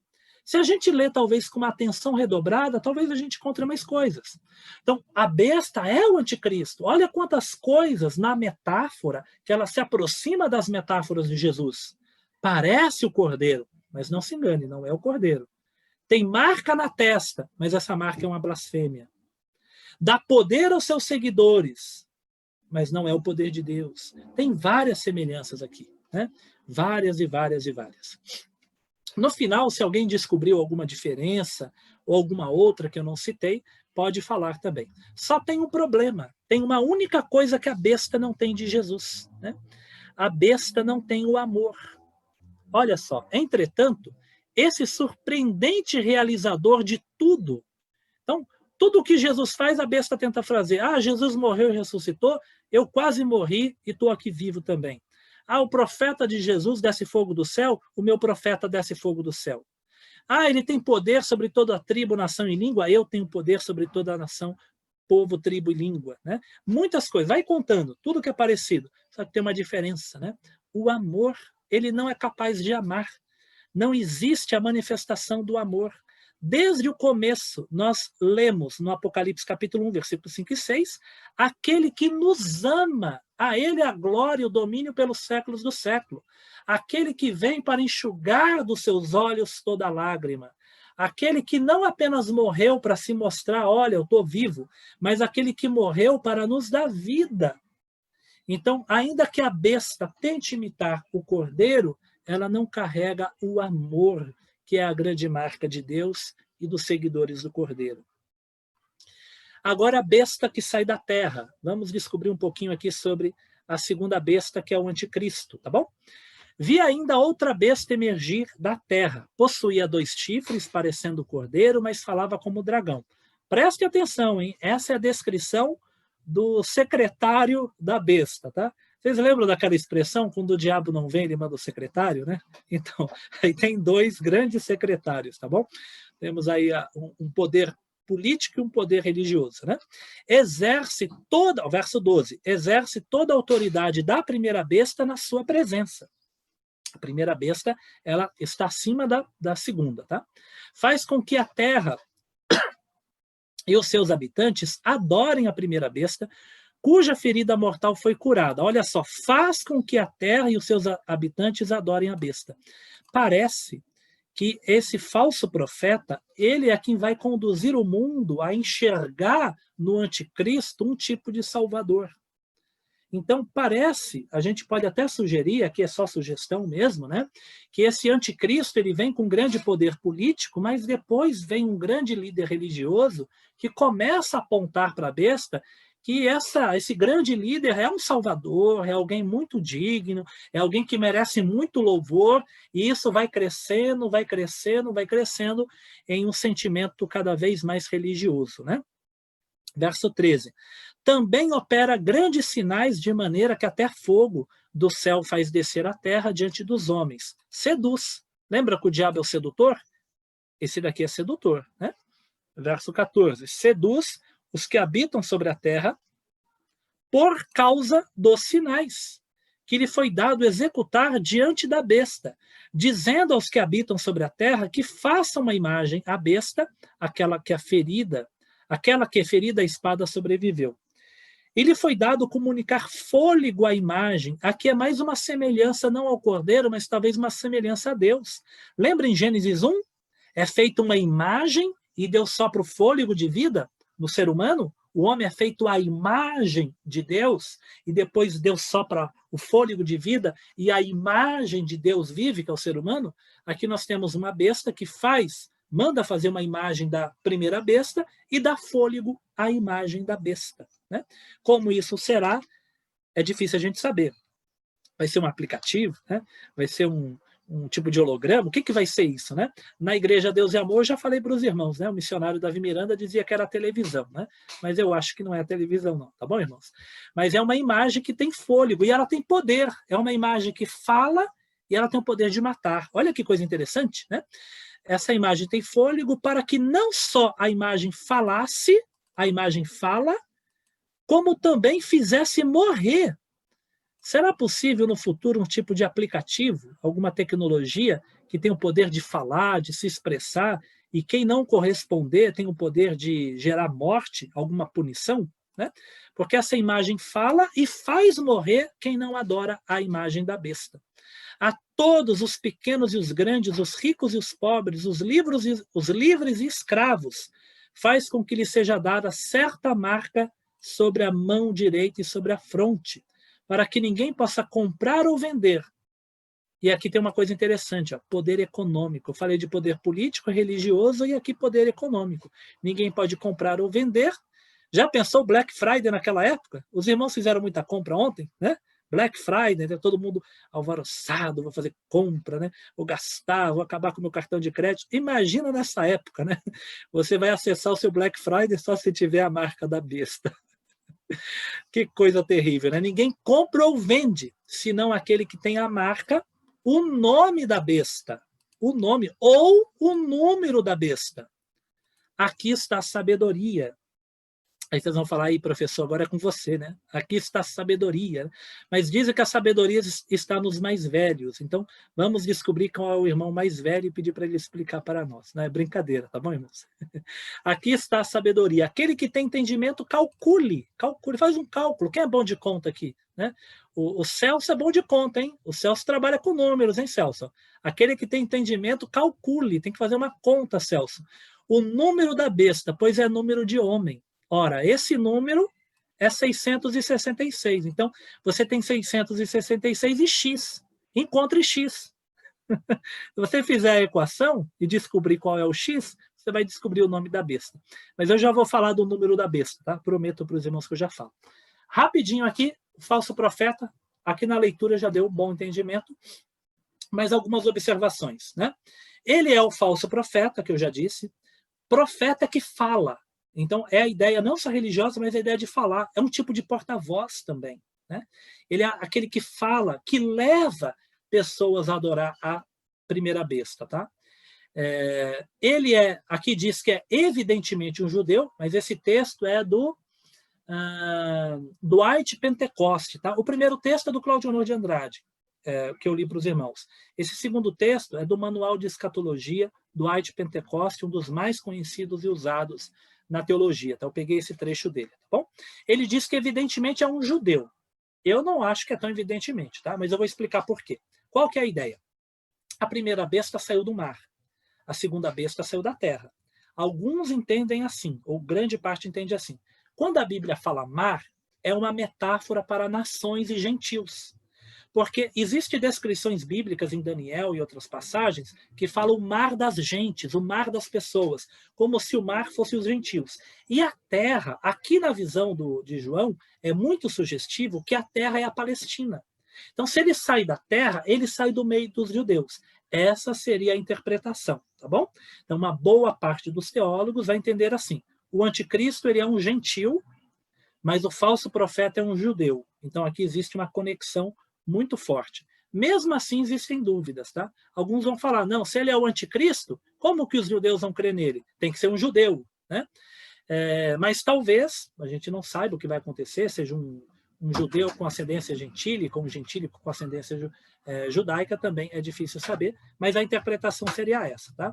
Se a gente lê talvez com uma atenção redobrada, talvez a gente encontre mais coisas. Então, a besta é o anticristo. Olha quantas coisas na metáfora que ela se aproxima das metáforas de Jesus. Parece o cordeiro, mas não se engane, não é o cordeiro. Tem marca na testa, mas essa marca é uma blasfêmia. Dá poder aos seus seguidores, mas não é o poder de Deus. Tem várias semelhanças aqui, né? Várias e várias e várias. No final, se alguém descobriu alguma diferença ou alguma outra que eu não citei, pode falar também. Só tem um problema. Tem uma única coisa que a besta não tem de Jesus, né? A besta não tem o amor. Olha só. Entretanto, esse surpreendente realizador de tudo. Então, tudo que Jesus faz, a besta tenta fazer. Ah, Jesus morreu e ressuscitou, eu quase morri e estou aqui vivo também. Ah, o profeta de Jesus desce fogo do céu, o meu profeta desce fogo do céu. Ah, ele tem poder sobre toda a tribo, nação e língua, eu tenho poder sobre toda a nação, povo, tribo e língua, né? Muitas coisas, vai contando, tudo que é parecido, só que tem uma diferença, né? O amor, ele não é capaz de amar. Não existe a manifestação do amor. Desde o começo, nós lemos no Apocalipse capítulo 1, versículos 5 e 6, aquele que nos ama, a ele a glória e o domínio pelos séculos do século. Aquele que vem para enxugar dos seus olhos toda lágrima. Aquele que não apenas morreu para se mostrar, olha, eu estou vivo, mas aquele que morreu para nos dar vida. Então, ainda que a besta tente imitar o cordeiro, ela não carrega o amor, que é a grande marca de Deus e dos seguidores do Cordeiro. Agora, a besta que sai da terra. Vamos descobrir um pouquinho aqui sobre a segunda besta, que é o anticristo, tá bom? Vi ainda outra besta emergir da terra. Possuía 2 chifres, parecendo cordeiro, mas falava como dragão. Preste atenção, hein? Essa é a descrição do secretário da besta, tá? Vocês lembram daquela expressão, quando o diabo não vem, ele manda o secretário, né? Então, aí tem 2 grandes secretários, tá bom? Temos aí um poder político e um poder religioso, né? Exerce toda, verso 12, exerce toda a autoridade da primeira besta na sua presença. A primeira besta, ela está acima da segunda, tá? Faz com que a terra e os seus habitantes adorem a primeira besta, cuja ferida mortal foi curada. Olha só, faz com que a terra e os seus habitantes adorem a besta. Parece que esse falso profeta, ele é quem vai conduzir o mundo a enxergar no anticristo um tipo de salvador. Então, parece, a gente pode até sugerir, aqui é só sugestão mesmo, né, que esse anticristo ele vem com grande poder político, mas depois vem um grande líder religioso que começa a apontar para a besta que esse grande líder é um salvador, é alguém muito digno, é alguém que merece muito louvor, e isso vai crescendo, vai crescendo, vai crescendo em um sentimento cada vez mais religioso, né? Verso 13. Também opera grandes sinais de maneira que até fogo do céu faz descer a terra diante dos homens. Seduz. Lembra que o diabo é o sedutor? Esse daqui é sedutor, né? Verso 14. Seduz os que habitam sobre a terra por causa dos sinais que lhe foi dado executar diante da besta, dizendo aos que habitam sobre a terra que façam uma imagem à besta, aquela que ferida a espada sobreviveu. E lhe foi dado comunicar fôlego à imagem. Aqui é mais uma semelhança não ao cordeiro, mas talvez uma semelhança a Deus. Lembra em Gênesis 1? É feita uma imagem e Deus sopra o fôlego de vida no ser humano. O homem é feito à imagem de Deus e depois Deus sopra o fôlego de vida e a imagem de Deus vive, que é o ser humano. Aqui nós temos uma besta que manda fazer uma imagem da primeira besta e dá fôlego à imagem da besta, né? Como isso será, é difícil a gente saber. Vai ser um aplicativo, né? Vai ser um tipo de holograma? O que vai ser isso, né? Na Igreja Deus e Amor, eu já falei para os irmãos, né? O missionário Davi Miranda dizia que era a televisão, né? Mas eu acho que não é a televisão, não, tá bom, irmãos? Mas é uma imagem que tem fôlego e ela tem poder. É uma imagem que fala e ela tem o poder de matar. Olha que coisa interessante, né? Essa imagem tem fôlego para que não só a imagem falasse, a imagem fala, como também fizesse morrer. Será possível no futuro um tipo de aplicativo, alguma tecnologia que tem o poder de falar, de se expressar, e quem não corresponder tem o poder de gerar morte, alguma punição? Né? Porque essa imagem fala e faz morrer quem não adora a imagem da besta. A todos, os pequenos e os grandes, os ricos e os pobres, os livres e escravos, faz com que lhe seja dada certa marca sobre a mão direita e sobre a fronte, para que ninguém possa comprar ou vender. E aqui tem uma coisa interessante, ó, poder econômico. Eu falei de poder político, religioso e aqui poder econômico. Ninguém pode comprar ou vender. Já pensou Black Friday naquela época? Os irmãos fizeram muita compra ontem, né? Black Friday, né? Todo mundo alvoroçado, vou fazer compra, né? Vou gastar, vou acabar com o meu cartão de crédito. Imagina nessa época, né? Você vai acessar o seu Black Friday só se tiver a marca da besta. Que coisa terrível, né? Ninguém compra ou vende, senão aquele que tem a marca, o nome da besta, o nome ou o número da besta. Aqui está a sabedoria. Aí vocês vão falar, aí, professor, agora é com você, né? Aqui está a sabedoria. Mas dizem que a sabedoria está nos mais velhos. Então, vamos descobrir qual é o irmão mais velho e pedir para ele explicar para nós. Não é brincadeira, tá bom, irmãos? Aqui está a sabedoria. Aquele que tem entendimento, calcule, faz um cálculo. Quem é bom de conta aqui? Né? O Celso é bom de conta, hein? O Celso trabalha com números, hein, Celso? Aquele que tem entendimento, calcule. Tem que fazer uma conta, Celso. O número da besta, pois é número de homem. Ora, esse número é 666. Então, você tem 666 e x. Encontre x. Se você fizer a equação e descobrir qual é o x, você vai descobrir o nome da besta. Mas eu já vou falar do número da besta, tá? Prometo para os irmãos que eu já falo. Rapidinho aqui, o falso profeta. Aqui na leitura já deu um bom entendimento. mas algumas observações, né? Ele é o falso profeta, que eu já disse, profeta que fala. Então, é a ideia não só religiosa, mas a ideia de falar. É um tipo de porta-voz também, né? Ele é aquele que fala, que leva pessoas a adorar a primeira besta, tá? Ele aqui diz que é evidentemente um judeu, mas esse texto é do Dwight Pentecoste, tá? O primeiro texto é do Cláudio Honor de Andrade, que eu li para os irmãos. Esse segundo texto é do Manual de Escatologia, Dwight Pentecoste, um dos mais conhecidos e usados na teologia. Então, eu peguei esse trecho dele, tá bom? Ele diz que evidentemente é um judeu. Eu não acho que é tão evidentemente, tá? Mas eu vou explicar por quê. Qual que é a ideia? A primeira besta saiu do mar. A segunda besta saiu da terra. Alguns entendem assim, ou grande parte entende assim. Quando a Bíblia fala mar, é uma metáfora para nações e gentios. Porque existem descrições bíblicas em Daniel e outras passagens que falam o mar das gentes, o mar das pessoas, como se o mar fosse os gentios. E a terra, aqui na visão de João, é muito sugestivo que a terra é a Palestina. Então, se ele sai da terra, ele sai do meio dos judeus. Essa seria a interpretação, tá bom? Então, uma boa parte dos teólogos vai entender assim. O anticristo ele é um gentil, mas o falso profeta é um judeu. Então, aqui existe uma conexão muito forte. Mesmo assim, existem dúvidas, tá? Alguns vão falar, não, se ele é o anticristo, como que os judeus vão crer nele? Tem que ser um judeu, né? Mas talvez, a gente não saiba o que vai acontecer, seja um judeu com ascendência gentílica, ou um gentílico com ascendência judaica, também é difícil saber, mas a interpretação seria essa, tá?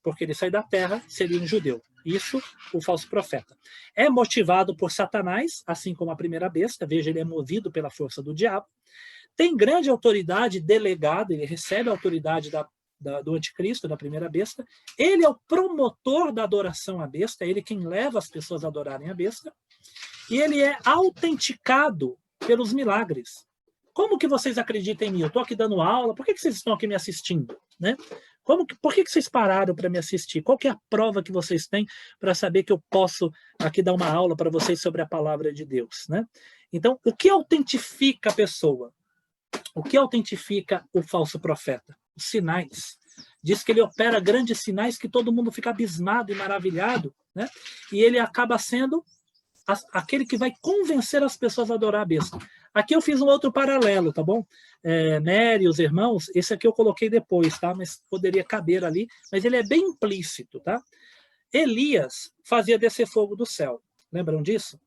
Porque ele sai da terra, seria um judeu. Isso, o falso profeta. É motivado por Satanás, assim como a primeira besta, veja, ele é movido pela força do diabo. Tem grande autoridade delegada, ele recebe a autoridade do anticristo, da primeira besta. Ele é o promotor da adoração à besta, é ele quem leva as pessoas a adorarem a besta. E ele é autenticado pelos milagres. Como que vocês acreditam em mim? Eu estou aqui dando aula, por que vocês estão aqui me assistindo? Né? Por que vocês pararam para me assistir? Qual que é a prova que vocês têm para saber que eu posso aqui dar uma aula para vocês sobre a palavra de Deus? Né? Então, o que autentifica a pessoa? O que autentifica o falso profeta? Os sinais. Diz que ele opera grandes sinais que todo mundo fica abismado e maravilhado, né? E ele acaba sendo aquele que vai convencer as pessoas a adorar a besta. Aqui eu fiz um outro paralelo, tá bom? Mary, os irmãos, esse aqui eu coloquei depois, tá? Mas poderia caber ali, mas ele é bem implícito, tá? Elias fazia descer fogo do céu. Lembram disso?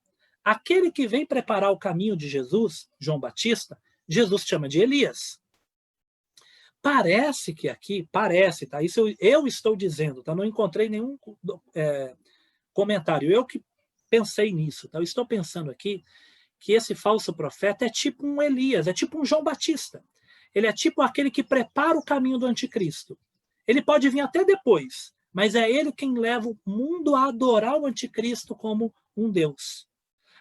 Aquele que vem preparar o caminho de Jesus, João Batista, Jesus chama de Elias. Parece que aqui, tá? Isso eu estou dizendo, tá? Não encontrei nenhum comentário. Eu que pensei nisso, tá? Eu estou pensando aqui que esse falso profeta é tipo um Elias, é tipo um João Batista. Ele é tipo aquele que prepara o caminho do anticristo. Ele pode vir até depois, mas é ele quem leva o mundo a adorar o anticristo como um Deus.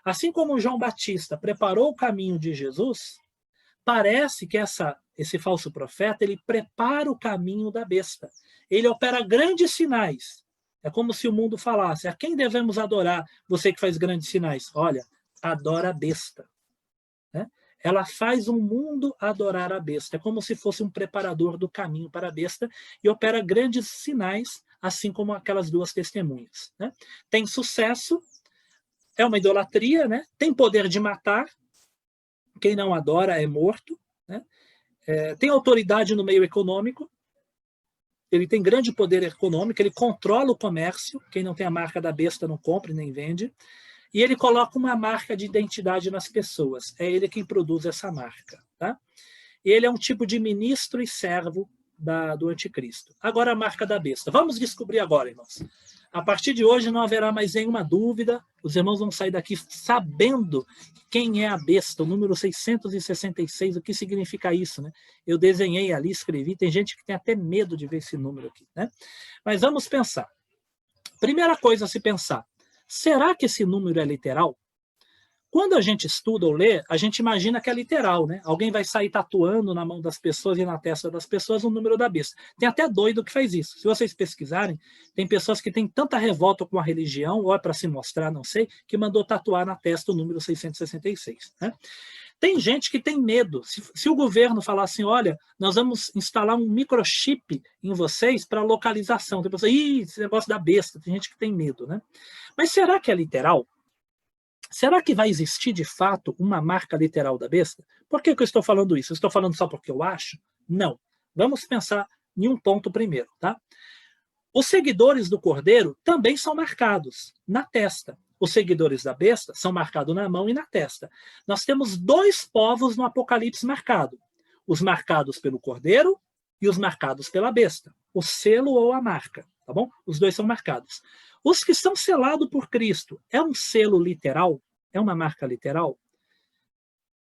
Assim como João Batista preparou o caminho de Jesus, parece que esse falso profeta ele prepara o caminho da besta. Ele opera grandes sinais. É como se o mundo falasse, a quem devemos adorar? Você que faz grandes sinais. Olha, adora a besta. Né? Ela faz o mundo adorar a besta. É como se fosse um preparador do caminho para a besta e opera grandes sinais, assim como aquelas duas testemunhas. Né? Tem sucesso, é uma idolatria, né? Tem poder de matar, quem não adora é morto. Né? Tem autoridade no meio econômico, ele tem grande poder econômico, ele controla o comércio, quem não tem a marca da besta não compra nem vende, e ele coloca uma marca de identidade nas pessoas, é ele quem produz essa marca. Tá? E ele é um tipo de ministro e servo do anticristo. Agora a marca da besta. Vamos descobrir agora, irmãos. A partir de hoje não haverá mais nenhuma dúvida, os irmãos vão sair daqui sabendo quem é a besta, o número 666, o que significa isso, né? Eu desenhei ali, escrevi, tem gente que tem até medo de ver esse número aqui, né? Mas vamos pensar. Primeira coisa a se pensar, será que esse número é literal? Quando a gente estuda ou lê, a gente imagina que é literal, né? Alguém vai sair tatuando na mão das pessoas e na testa das pessoas o número da besta. Tem até doido que faz isso. Se vocês pesquisarem, tem pessoas que têm tanta revolta com a religião, ou é para se mostrar, não sei, que mandou tatuar na testa o número 666. Né? Tem gente que tem medo. Se o governo falar assim, olha, nós vamos instalar um microchip em vocês para localização. Tem pessoa, esse negócio da besta. Tem gente que tem medo, né? Mas será que é literal? Será que vai existir, de fato, uma marca literal da besta? Por que eu estou falando isso? Eu estou falando só porque eu acho? Não. Vamos pensar em um ponto primeiro, tá? Os seguidores do cordeiro também são marcados na testa. Os seguidores da besta são marcados na mão e na testa. Nós temos 2 povos no Apocalipse marcado. Os marcados pelo cordeiro e os marcados pela besta. O selo ou a marca, tá bom? Os 2 são marcados. Os que são selados por Cristo, é um selo literal? É uma marca literal?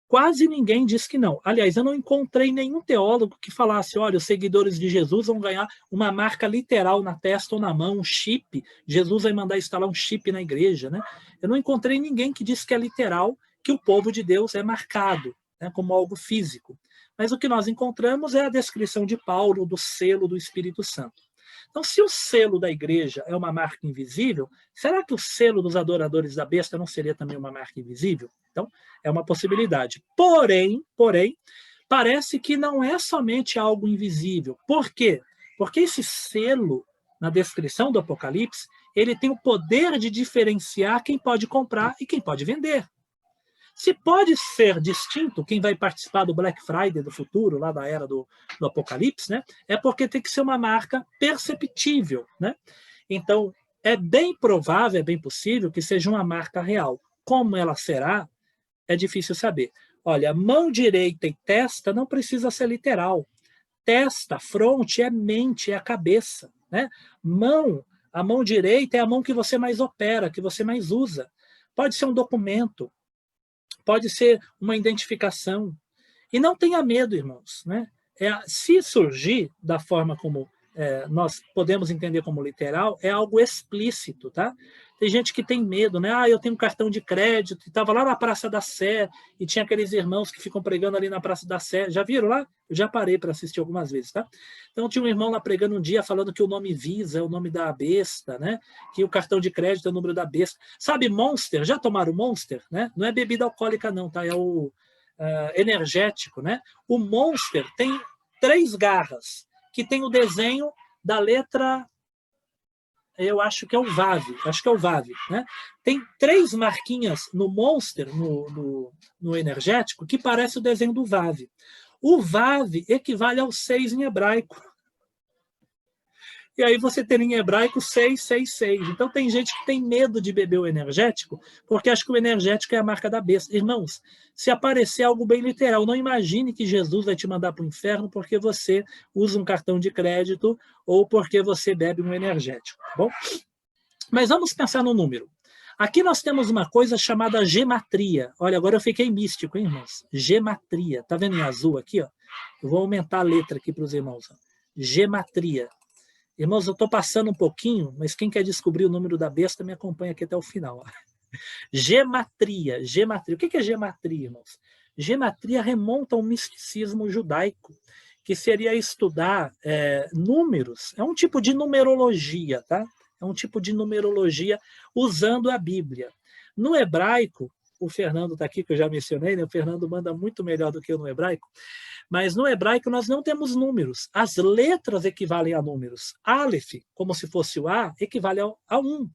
Quase ninguém diz que não. Aliás, eu não encontrei nenhum teólogo que falasse, olha, os seguidores de Jesus vão ganhar uma marca literal na testa ou na mão, um chip. Jesus vai mandar instalar um chip na igreja, né? Eu não encontrei ninguém que disse que é literal, que o povo de Deus é marcado, né, como algo físico. Mas o que nós encontramos é a descrição de Paulo do selo do Espírito Santo. Então, se o selo da igreja é uma marca invisível, será que o selo dos adoradores da besta não seria também uma marca invisível? Então, é uma possibilidade. Porém, parece que não é somente algo invisível. Por quê? Porque esse selo, na descrição do Apocalipse, ele tem o poder de diferenciar quem pode comprar e quem pode vender. Se pode ser distinto quem vai participar do Black Friday do futuro, lá da era do Apocalipse, né? É porque tem que ser uma marca perceptível, né? Então, é bem provável, é bem possível que seja uma marca real. Como ela será, é difícil saber. Olha, mão direita e testa não precisa ser literal. Testa, fronte é mente, é a cabeça, né? A mão direita é a mão que você mais opera, que você mais usa. Pode ser um documento, pode ser uma identificação. E não tenha medo, irmãos, né? Se surgir da forma como nós podemos entender como literal, é algo explícito, tá? Tem gente que tem medo, né? Eu tenho um cartão de crédito, e estava lá na Praça da Sé, e tinha aqueles irmãos que ficam pregando ali na Praça da Sé. Já viram lá? Eu já parei para assistir algumas vezes, tá? Então tinha um irmão lá pregando um dia, falando que o nome Visa é o nome da besta, né? Que o cartão de crédito é o número da besta. Sabe Monster? Já tomaram Monster? Né? Não é bebida alcoólica não, tá? É o energético, né? O Monster tem 3 garras, que tem o desenho da letra, eu acho que é o VAV, né? Tem 3 marquinhas no Monster, no energético, que parece o desenho do VAV. O VAV equivale ao 6 em hebraico. E aí você tem em hebraico 666. Então tem gente que tem medo de beber o energético, porque acha que o energético é a marca da besta. Irmãos, se aparecer algo bem literal, não imagine que Jesus vai te mandar para o inferno porque você usa um cartão de crédito ou porque você bebe um energético, tá bom? Mas vamos pensar no número. Aqui nós temos uma coisa chamada gematria. Olha, agora eu fiquei místico, hein, irmãos? Gematria. Tá vendo em azul aqui, ó? Eu vou aumentar a letra aqui para os irmãos. Ó. Gematria. Irmãos, eu estou passando um pouquinho, mas quem quer descobrir o número da besta me acompanha aqui até o final. Gematria. O que é gematria, irmãos? Gematria remonta ao misticismo judaico, que seria estudar números. É um tipo de numerologia, tá? É um tipo de numerologia usando a Bíblia. No hebraico, o Fernando está aqui, que eu já mencionei, né? O Fernando manda muito melhor do que eu no hebraico. Mas no hebraico nós não temos números. As letras equivalem a números. Aleph, como se fosse o A, equivale a 1.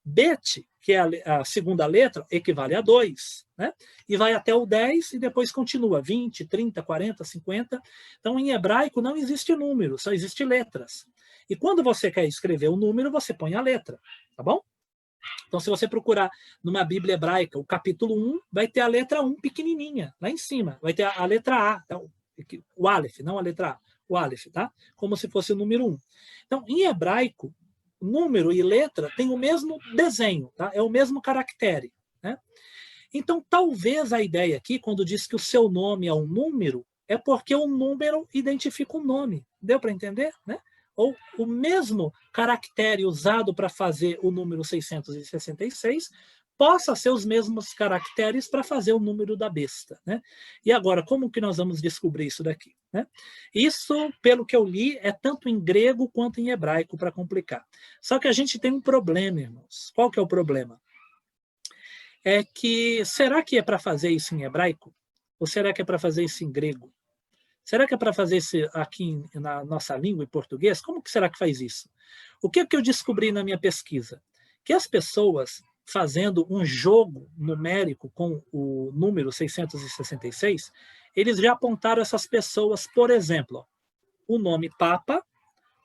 Bet, que é a segunda letra, equivale a 2. Né? E vai até o 10 e depois continua. 20, 30, 40, 50. Então, em hebraico não existe número, só existe letras. E quando você quer escrever um número, você põe a letra. Tá bom? Então, se você procurar numa Bíblia hebraica, o capítulo 1 vai ter a letra 1 pequenininha, lá em cima. Vai ter a letra A, tá? O Aleph, não a letra A, o Aleph, tá? Como se fosse o número 1. Então, em hebraico, número e letra têm o mesmo desenho, tá? É o mesmo caractere, né? Então, talvez a ideia aqui, quando diz que o seu nome é um número, é porque o número identifica o nome. Deu para entender, né? Ou o mesmo caractere usado para fazer o número 666 possa ser os mesmos caracteres para fazer o número da besta. Né? E agora, como que nós vamos descobrir isso daqui? Né? Isso, pelo que eu li, é tanto em grego quanto em hebraico, para complicar. Só que a gente tem um problema, irmãos. Qual que é o problema? é que, será que é para fazer isso em hebraico? Ou será que é para fazer isso em grego? Será que é para fazer isso aqui na nossa língua, em português? Como que será que faz isso? O que é que eu descobri na minha pesquisa? Que as pessoas fazendo um jogo numérico com o número 666, eles já apontaram essas pessoas, por exemplo, o nome Papa,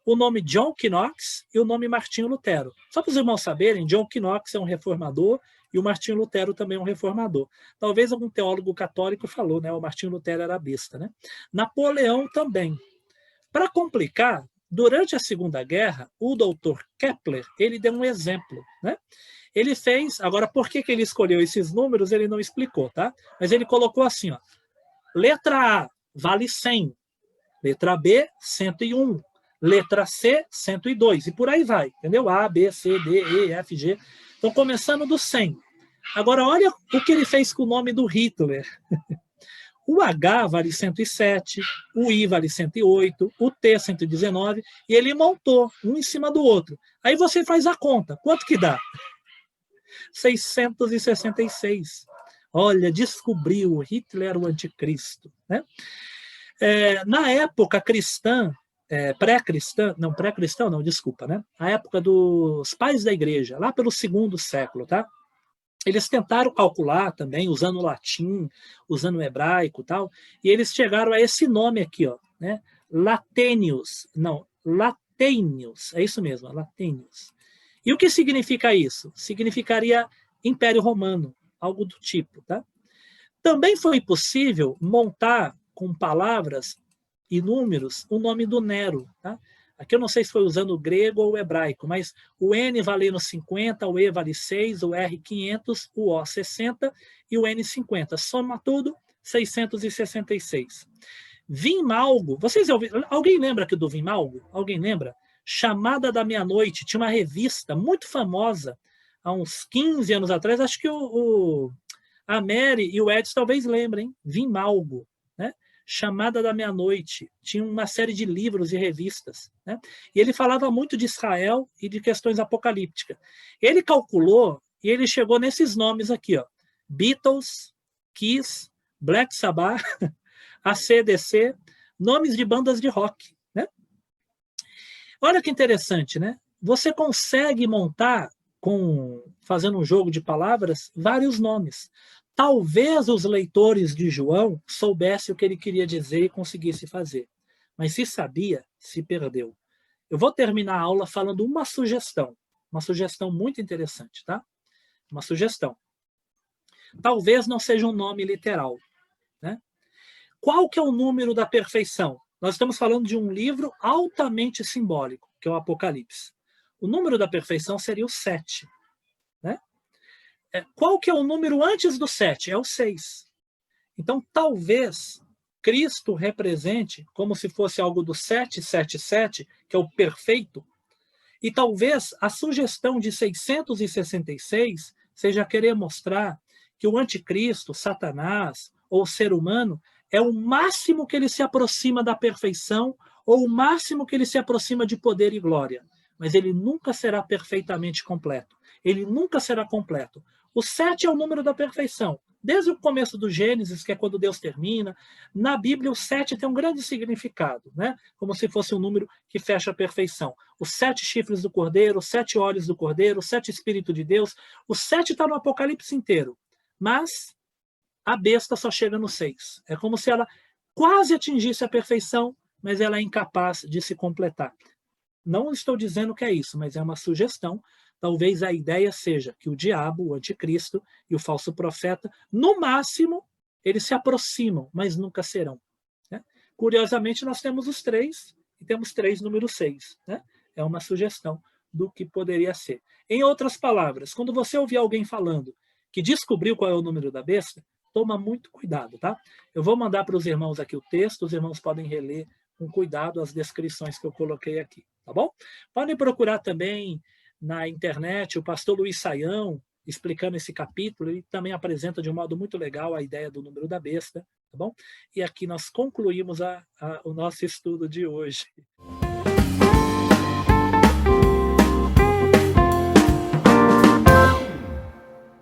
o nome John Knox e o nome Martinho Lutero. Só para os irmãos saberem, John Knox é um reformador e o Martinho Lutero também é um reformador. Talvez algum teólogo católico falou, né? O Martinho Lutero era besta, né? Napoleão também. Para complicar, durante a Segunda Guerra, o doutor Kepler, ele deu um exemplo, né? Ele fez, agora por que ele escolheu esses números, ele não explicou, tá? Mas ele colocou assim, ó, letra A vale 100, letra B 101, letra C 102 e por aí vai, entendeu? A, B, C, D, E, F, G. Então começando do 100. Agora olha o que ele fez com o nome do Hitler. O H vale 107, o I vale 108, o T 119 e ele montou um em cima do outro. Aí você faz a conta. Quanto que dá? 666. Olha, descobriu, Hitler o anticristo. Né? Na época cristã, pré-cristã, não, desculpa, né? A época dos pais da igreja, lá pelo 2º século, tá? Eles tentaram calcular também, usando o latim, usando o hebraico e tal, e eles chegaram a esse nome aqui, ó, né? Latênios, é isso mesmo, Latênios. E o que significa isso? Significaria Império Romano, algo do tipo, tá? Também foi possível montar com palavras e números o nome do Nero, tá? Aqui eu não sei se foi usando o grego ou o hebraico, mas o N valendo 50, o E vale 6, o R 500, o O 60 e o N 50. Soma tudo, 666. Vimalgo, vocês ouviram? Alguém lembra aqui do Vimalgo? Alguém lembra? Chamada da Meia-Noite, tinha uma revista muito famosa, há uns 15 anos atrás, acho que a Mary e o Edson talvez lembrem, Vimalgo, né? Chamada da Meia-Noite, tinha uma série de livros e revistas, né? E ele falava muito de Israel e de questões apocalípticas. Ele calculou e ele chegou nesses nomes aqui, ó, Beatles, Kiss, Black Sabbath, AC/DC, nomes de bandas de rock, né? Olha que interessante, né? Você consegue montar, fazendo um jogo de palavras, vários nomes. Talvez os leitores de João soubessem o que ele queria dizer e conseguisse fazer. Mas se sabia, se perdeu. Eu vou terminar a aula falando uma sugestão muito interessante, tá? Uma sugestão. Talvez não seja um nome literal, né? Qual que é o número da perfeição? Nós estamos falando de um livro altamente simbólico, que é o Apocalipse. O número da perfeição seria o 7. Né? Qual que é o número antes do 7? É o 6. Então, talvez Cristo represente como se fosse algo do 777, que é o perfeito, e talvez a sugestão de 666 seja querer mostrar que o anticristo, Satanás, ou o ser humano, é o máximo que ele se aproxima da perfeição ou o máximo que ele se aproxima de poder e glória. Mas ele nunca será perfeitamente completo. Ele nunca será completo. O 7 é o número da perfeição. Desde o começo do Gênesis, que é quando Deus termina, na Bíblia o 7 tem um grande significado, né? Como se fosse um número que fecha a perfeição. Os 7 chifres do Cordeiro, os 7 olhos do Cordeiro, os 7 Espíritos de Deus. O 7 está no Apocalipse inteiro. Mas a besta só chega no 6. É como se ela quase atingisse a perfeição, mas ela é incapaz de se completar. Não estou dizendo que é isso, mas é uma sugestão. Talvez a ideia seja que o diabo, o anticristo e o falso profeta, no máximo, eles se aproximam, mas nunca serão. Né? Curiosamente, nós temos os 3 e temos 3 número 6. Né? É uma sugestão do que poderia ser. Em outras palavras, quando você ouvir alguém falando que descobriu qual é o número da besta, toma muito cuidado, tá? Eu vou mandar para os irmãos aqui o texto, os irmãos podem reler com cuidado as descrições que eu coloquei aqui, tá bom? Podem procurar também na internet o pastor Luiz Saião, explicando esse capítulo, ele também apresenta de um modo muito legal a ideia do número da besta, tá bom? E aqui nós concluímos o nosso estudo de hoje.